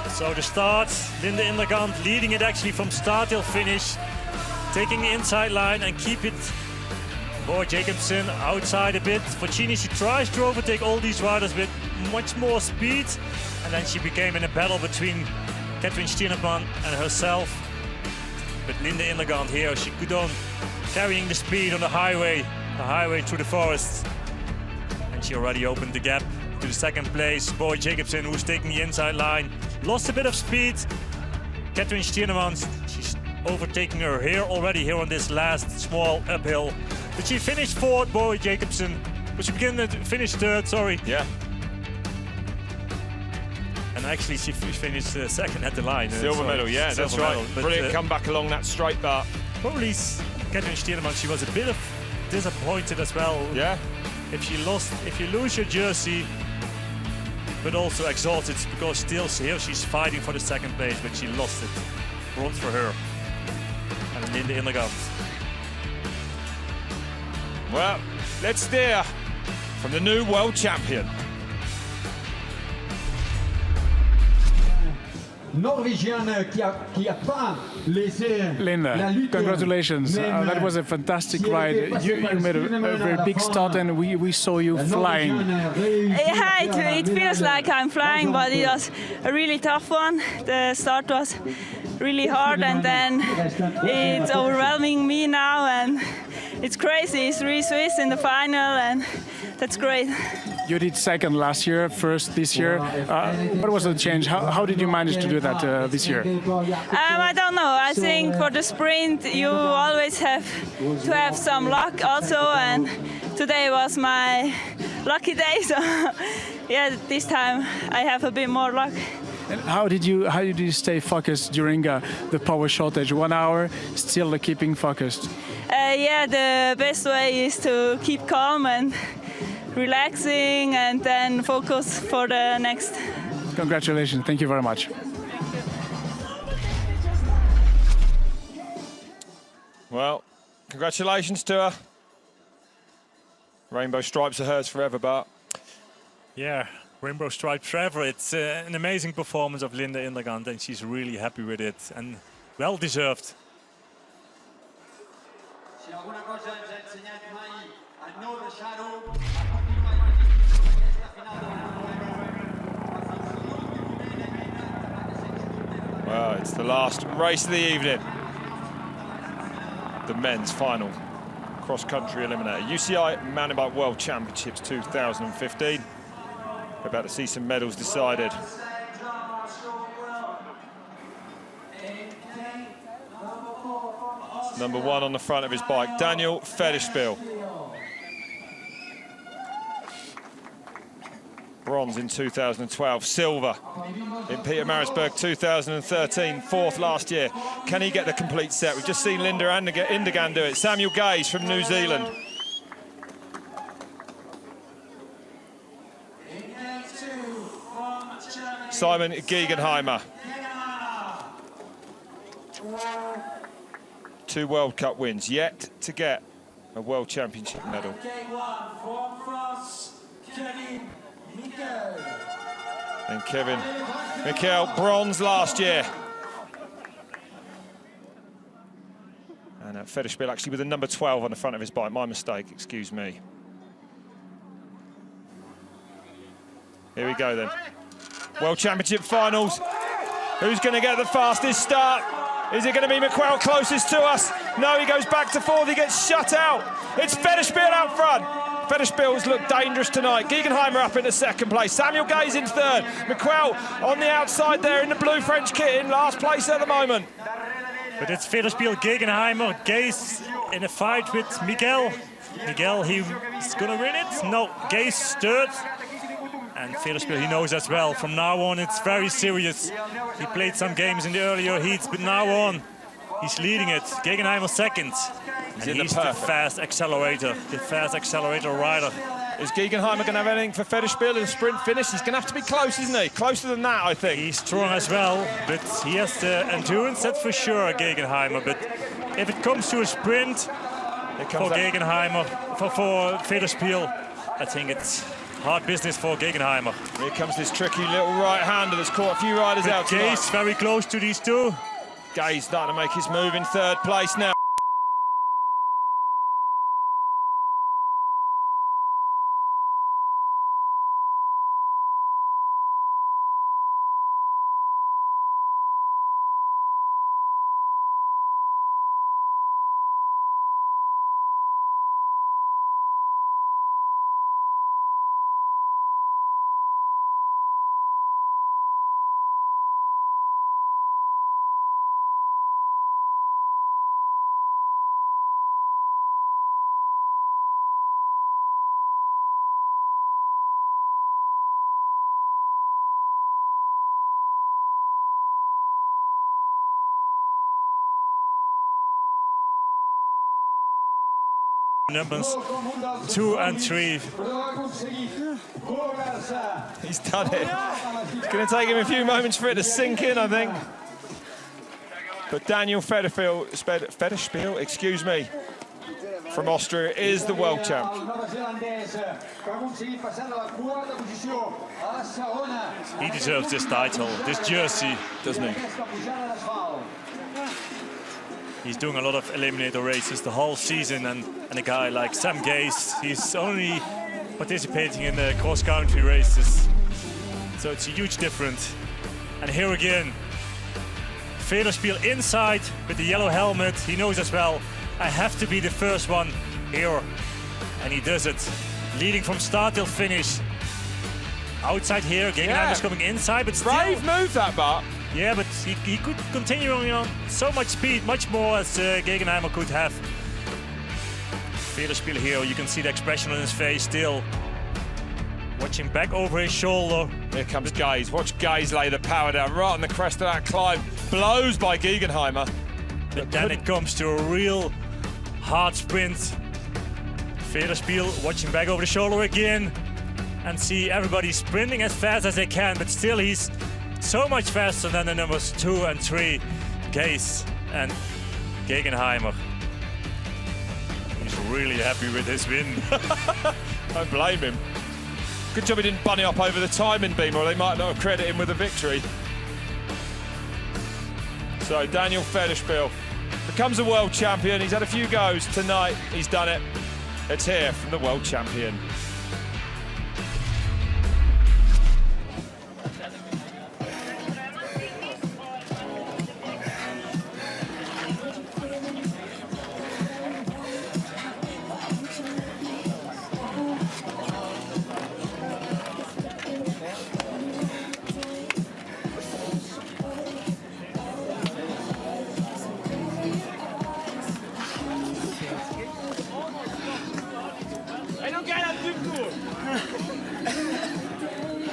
So the start, Linda Indergand leading it actually from start till finish. Taking the inside line and keep it. Bo Jacobsen outside a bit. Fognini, she tries to overtake all these riders with much more speed. And then she became in a battle between Katrien Stienemann and herself. But Linda Indergand here, she could on carrying the speed on the highway through the forest. And she already opened the gap to the second place. Bo Jacobsen, who's taking the inside line, lost a bit of speed. Katrien Stienemann, she's overtaking her here already here on this last small uphill. But she finished fourth, Bo Jacobsen. But she finished third, sorry. Yeah. And actually she finished second at the line. Silver medal, yeah, that's right. Brilliant comeback along that straight bar. Probably Katrien Stienemann, she was a bit of disappointed as well. Yeah. If you lose your jersey, but also exhausted because still here she's fighting for the second place, but she lost it. Bronze for her. And Linda Indergand. Well, let's steer from the new world champion. Linda, congratulations. That was a fantastic ride. You made a very big start and we saw you flying. Yeah, it feels like I'm flying, but it was a really tough one. The start was really hard and then it's overwhelming me now and it's crazy. It's 3 Swiss in the final and that's great. You did second last year, first this year. What was the change? How did you manage to do that this year? I don't know. I think for the sprint you always have to have some luck also, and today was my lucky day. So yeah, this time I have a bit more luck. And how did you stay focused during the power shortage? 1 hour, still keeping focused? Yeah, the best way is to keep calm and relaxing and then focus for the next. Congratulations, thank you very much. Well, congratulations to her. Rainbow stripes are hers forever, Bart. Yeah, rainbow stripes forever. It's an amazing performance of Linda Indergand and she's really happy with it and well deserved. Well, it's the last race of the evening. The men's final cross-country eliminator. UCI Mountain Bike World Championships 2015. We're about to see some medals decided. Number 1 on the front of his bike, Daniel Federspiel. Bronze in 2012, silver in Pietermaritzburg 2013, 4th last year. Can he get the complete set? We've just seen Linda Indergan do it. Samuel Gaze from New Zealand. Simon Giegenheimer. 2 World Cup wins, yet to get a World Championship medal. And Kevin Mikel, bronze last year. And Federspiel actually with a number 12 on the front of his bike. My mistake, excuse me. Here we go then. World Championship finals. Who's going to get the fastest start? Is it going to be McQuell closest to us? No, he goes back to 4th, he gets shut out. It's Federspiel out front. Federspiel's looked dangerous tonight. Giegenheimer up into 2nd place. Samuel Gaze in 3rd. McQuell on the outside there in the blue French kit in last place at the moment. But it's Federspiel, Giegenheimer, Gaze in a fight with Miguel. Miguel, he's gonna win it. No, Gaze 3rd. And Federspiel, he knows as well. From now on, it's very serious. He played some games in the earlier heats, but now on, he's leading it. Giegenheimer 2nd. And he's the fast accelerator rider. Is Giegenheimer going to have anything for Federspiel in the sprint finish? He's going to have to be close, isn't he? Closer than that, I think. He's strong as well, but he has the endurance, that's for sure, Giegenheimer. But if it comes to a sprint for Giegenheimer, for Federspiel, I think it's hard business for Giegenheimer. Here comes this tricky little right-hander that's caught a few riders out tonight. Gaze very close to these two. Gaze starting to make his move in 3rd place now. Numbers 2 and 3. He's done it. It's going to take him a few moments for it to sink in, I think. But Daniel Federspiel, excuse me, from Austria is the world champ. He deserves this title, this jersey, doesn't he? He's doing a lot of eliminator races the whole season, and a guy like Sam Gaze, he's only participating in the cross-country races. So it's a huge difference. And here again, Federspiel inside with the yellow helmet. He knows as well, I have to be the first one here. And he does it. Leading from start till finish. Outside here, Giegenheimer's coming inside, but still... Brave move that, but... Yeah, but he could continue on, so much speed, much more as Giegenheimer could have. Federspiel here, you can see the expression on his face still. Watching back over his shoulder. Here comes Gaze. Watch Gaze lay the power down right on the crest of that climb. Blows by Giegenheimer. But then it comes to a real hard sprint. Federspiel watching back over the shoulder again. And see everybody sprinting as fast as they can, but still he's so much faster than the numbers 2 and 3, Gaze and Giegenheimer. He's really happy with his win. Don't blame him. Good job he didn't bunny up over the timing beam, or they might not have credited him with a victory. So Daniel Federspiel becomes a world champion. He's had a few goes tonight. He's done it. Let's hear from the world champion.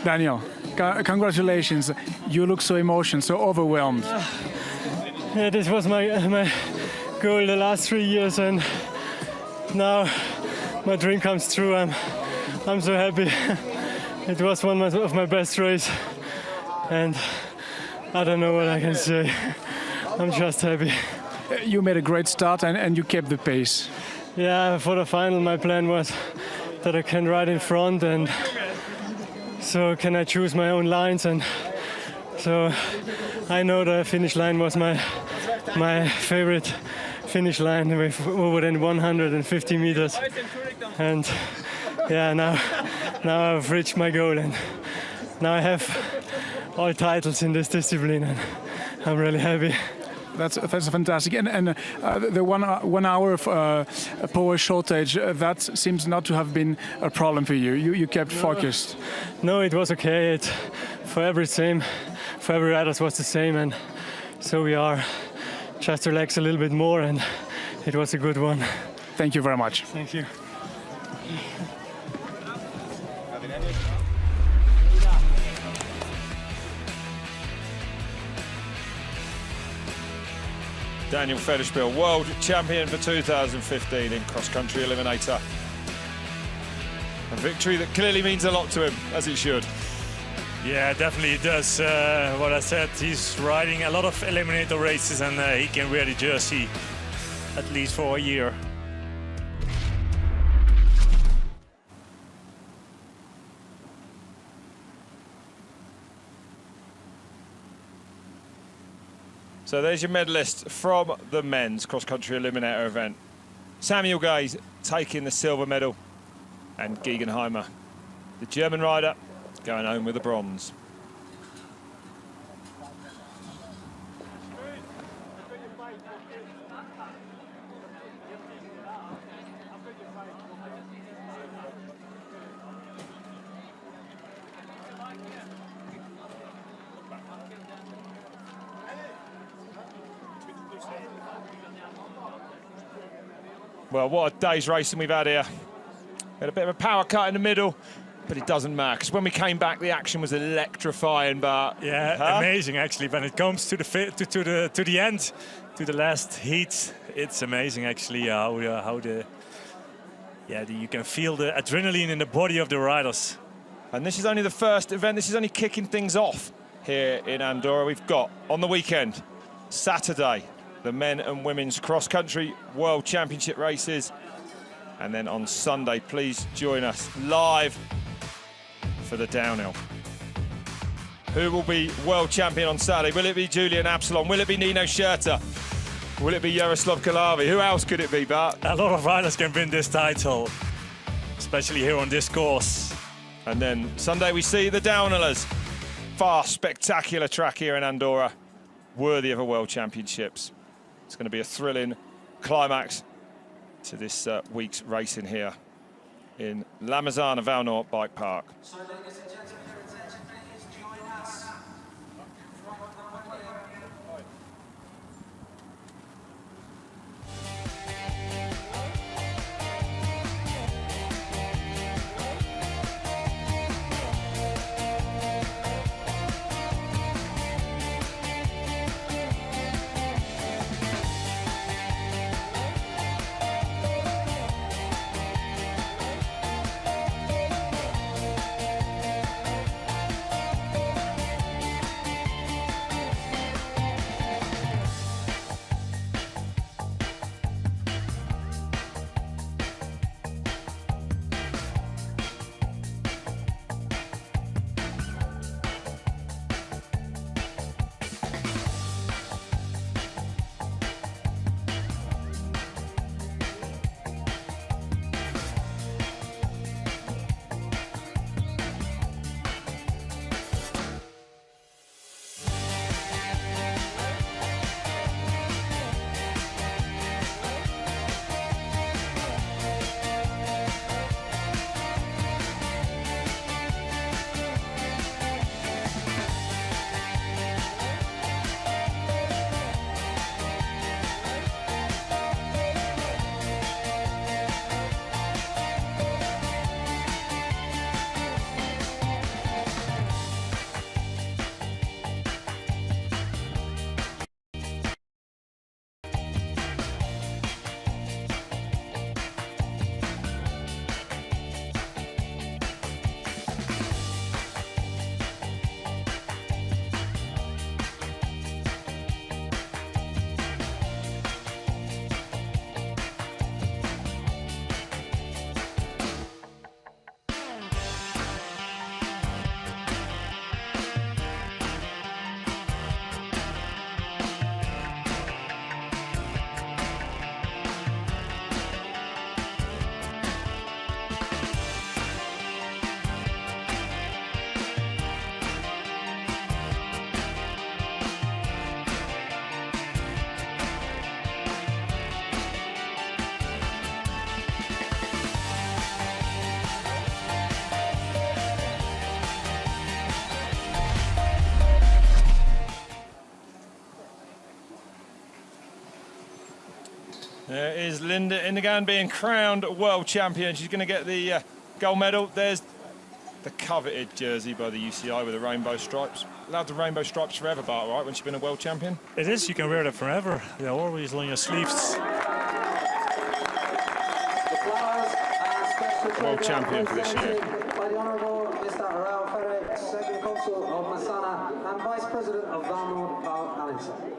Daniel, congratulations. You look so emotional, so overwhelmed. Yeah, this was my goal the last 3 years, and now my dream comes true. I'm so happy. It was one of my best races, and I don't know what I can say. I'm just happy. You made a great start and you kept the pace. Yeah, for the final my plan was that I can ride in front, and so can I choose my own lines, and so I know the finish line was my favorite finish line with over than 150 meters, and yeah, now I've reached my goal, and now I have all titles in this discipline, and I'm really happy. That's fantastic. And the 1 hour of power shortage, that seems not to have been a problem for you. You kept focused. No, it was okay. For every rider it was the same, and so we are just relax a little bit more, and it was a good one. Thank you very much. Thank you. Daniel Federspiel, world champion for 2015 in cross-country eliminator. A victory that clearly means a lot to him, as it should. Yeah, definitely it does. What I said, he's riding a lot of eliminator races, and he can wear the jersey at least for a year. So there's your medalist from the men's cross-country eliminator event. Samuel Gaze taking the silver medal, and Gegenheimer, the German rider, going home with the bronze. Well, what a day's racing we've had here. We had a bit of a power cut in the middle, but it doesn't matter, because when we came back, the action was electrifying. But yeah, amazing actually. When it comes to the end, to the last heat, it's amazing actually you can feel the adrenaline in the body of the riders. And this is only the first event. This is only kicking things off here in Andorra. We've got on the weekend, Saturday, the men and women's cross-country world championship races. And then on Sunday, please join us live for the downhill. Who will be world champion on Saturday? Will it be Julian Absalon? Will it be Nino Schurter? Will it be Jaroslav Kalavi? Who else could it be, Bart? A lot of riders can win this title, especially here on this course. And then Sunday we see the downhillers. Fast, spectacular track here in Andorra, worthy of a world championships. It's going to be a thrilling climax to this week's racing here in La Massana Vallnord Bike Park. So, ladies and gentlemen, your attention please, join us. There is Linda Indergan being crowned world champion. She's going to get the gold medal. There's the coveted jersey by the UCI with the rainbow stripes. Allowed the rainbow stripes forever, Bart, right, when she's been a world champion? It is, you can wear them forever. They're always on your sleeves. World champion for this year. By the Honourable Mr. Raul Ferre, Second Consul of Massana and Vice President of Vallnord-La Massana.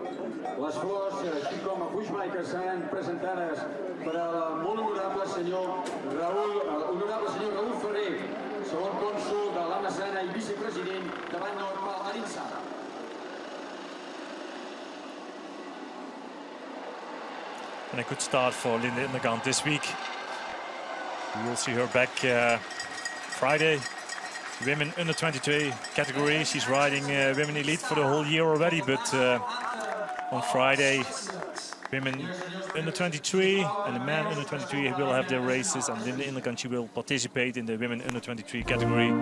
Las flores aquí como bushmakers and presentadores para el muy honorable señor Raul Ferre, segon cònsul de la Massana i vicepresident de Vallnord-La Massana. And a good start for Linda Indergan this week. We will see her back Friday. Women under 23 category. She's riding women elite for the whole year already, but on Friday, women under 23 and the men under 23 will have their races, and Linda Indergan, she will participate in the women under 23 category.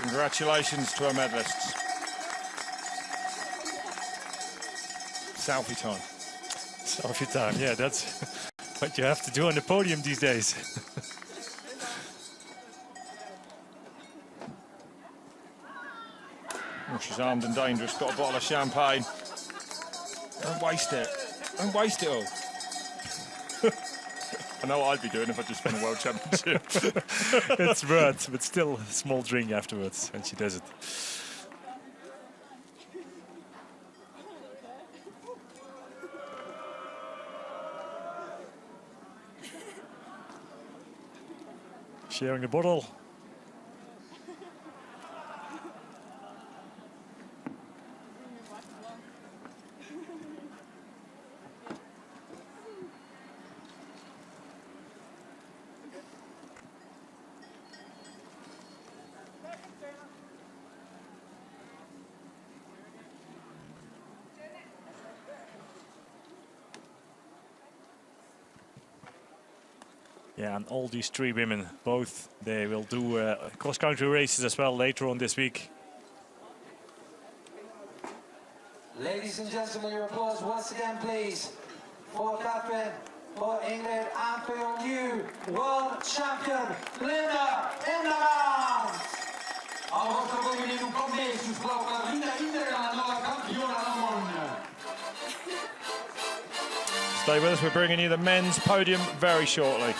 Congratulations to our medalists. Selfie time. Selfie time, yeah, that's what you have to do on the podium these days. Oh, she's armed and dangerous, got a bottle of champagne. Don't waste it. Don't waste it all. I know what I'd be doing if I just won a world championship. It's worth, but still a small drink afterwards, and she does it. Sharing the bottle. Yeah, and all these three women, both, they will do cross-country races as well later on this week. Ladies and gentlemen, your applause once again, please, for captain, for England, and for your new world champion, Linda Indergan. Al vostro convegno in un commesso, Linda Indergan, la nuova campiona del mondo. Stay with us, we're bringing you the men's podium very shortly.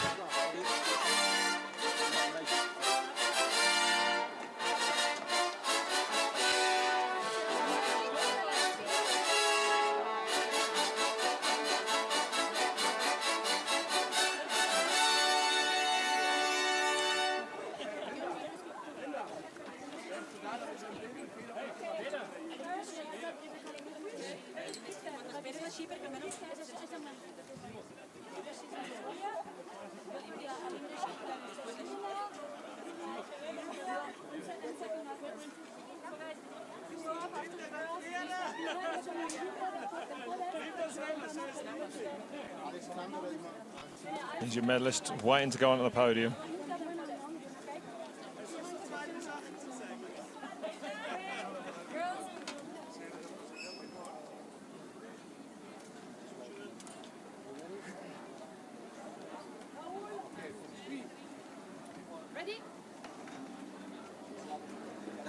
Here's your medalist waiting to go onto the podium.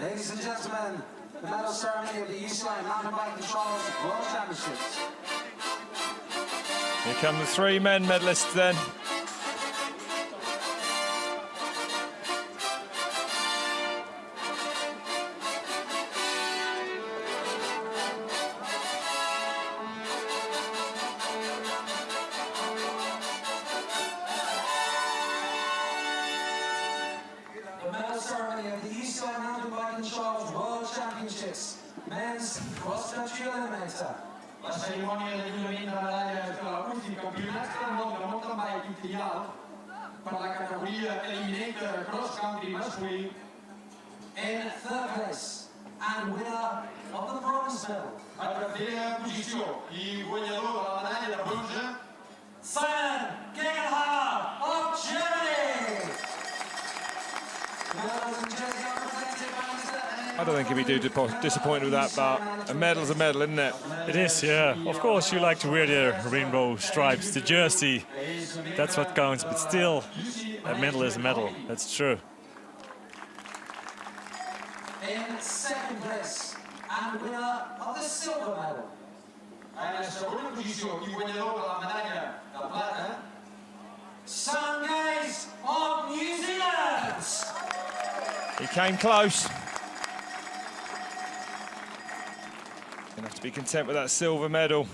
Ladies and gentlemen, the medal ceremony of the UCI Mountain Bike Controls World Championships. Here come the 3 men medalists then. The medal ceremony of the UCI Mountain Bike Controls World Championships. Men's cross-country eliminator. La cerimonia dell'invio della medaglia per l'ultimo campionato del mondo della mountain bike italiano per la categoria Eliminator Cross Country Masculino. In third place and winner of the bronze medal. A tercera posición y ganador de la medalla de bronce. Simon Gegenhaar of Germany. Medals and jersey are presented by Mr. I don't think he'd be too disappointed with that, but a medal's a medal, isn't it? It is, yeah. Of course, you like to wear the rainbow stripes, the jersey. That's what counts, but still, a medal is a medal. That's true. In second place and winner of the silver medal. En la segunda posición y ganador de la medalla de plata. Some guys of New Zealand. He came close. Gonna have to be content with that silver medal.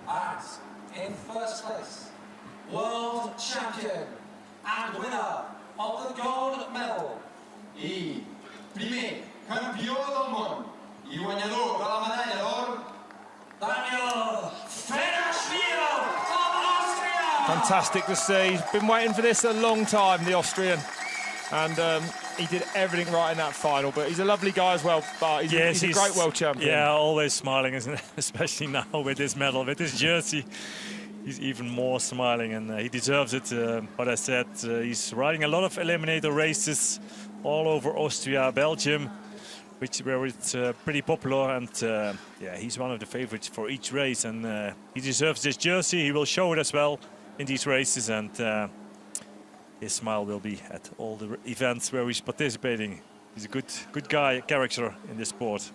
And in first place, world champion and winner of the gold medal. Y primer campeón del mundo y ganador de la medalla de oro. Daniel Federspiel of Austria. Fantastic to see. He's been waiting for this a long time, the Austrian. And he did everything right in that final, but he's a lovely guy as well. But he's a great world champion. Yeah, always smiling, isn't it? Especially now with this medal, with this jersey. He's even more smiling, and he deserves it. What I said, he's riding a lot of eliminator races all over Austria, Belgium, where it's pretty popular. And yeah, he's one of the favorites for each race, and he deserves this jersey. He will show it as well in these races, and his smile will be at all the events where he's participating. He's a good guy, character in this sport.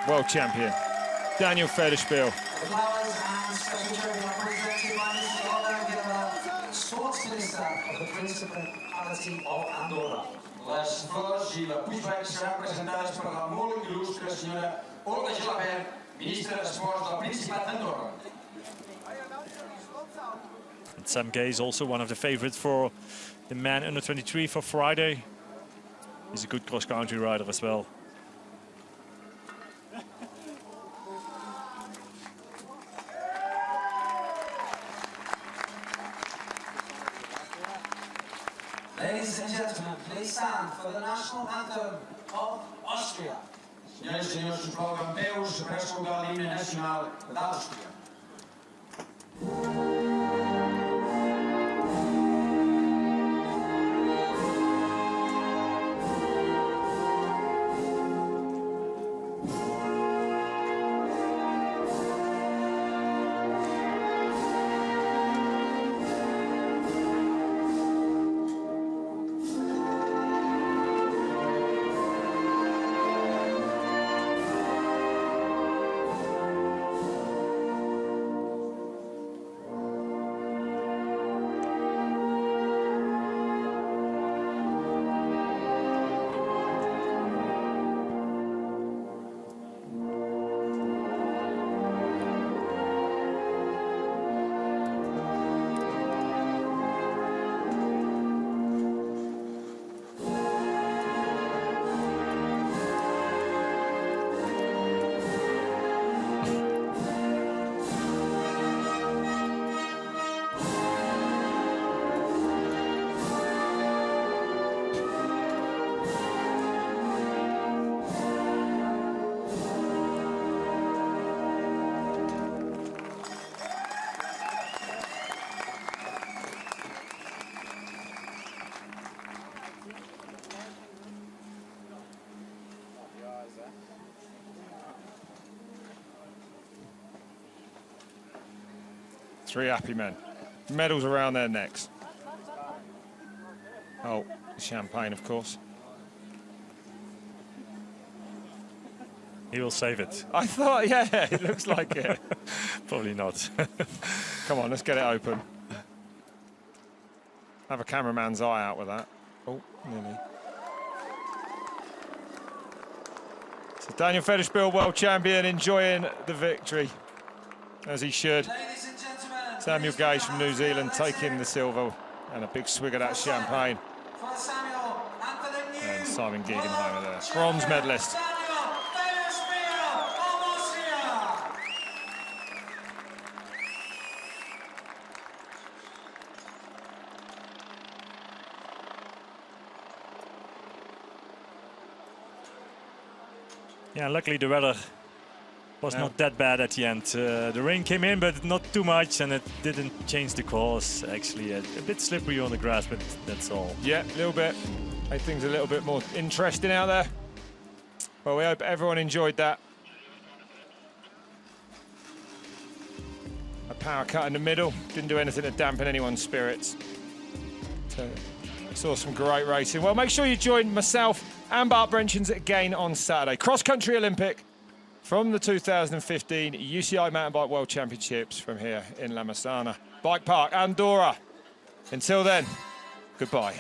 World champion, Daniel Federspiel. The flowers and special tribute are presented by Mr. Oliver, Sports Minister of the Principality of Andorra. Las flores y la pushbike serán presentadas por la muy ilustre señora Olga Gilabert, ministra de Esportes del Principat d'Andorra. And Sam Gay is also one of the favorites for the man under 23 for Friday. He's a good cross-country rider as well. Ladies and gentlemen, please stand for the national anthem of Austria. Senhoras e senhores, os europeus prestam o hino nacional da Áustria. Three happy men. Medals around their necks. Oh, champagne, of course. He will save it. I thought, yeah, it looks like it. Probably not. Come on, let's get it open. Have a cameraman's eye out with that. Oh, nearly. So Daniel Federspiel, world champion, enjoying the victory, as he should. Samuel Gage from New Zealand taking the silver and a big swig of that champagne. And Simon Giegenheimer there, bronze medalist. Yeah, luckily the weather was not that bad at the end. The rain came in, but not too much, and it didn't change the course. Actually, a bit slippery on the grass, but that's all. Yeah, a little bit. Made things a little bit more interesting out there. Well, we hope everyone enjoyed that. A power cut in the middle. Didn't do anything to dampen anyone's spirits. So, saw some great racing. Well, make sure you join myself and Bart Brenchens again on Saturday. Cross-country Olympic from the 2015 UCI Mountain Bike World Championships from here in La Massana Bike Park, Andorra. Until then, goodbye.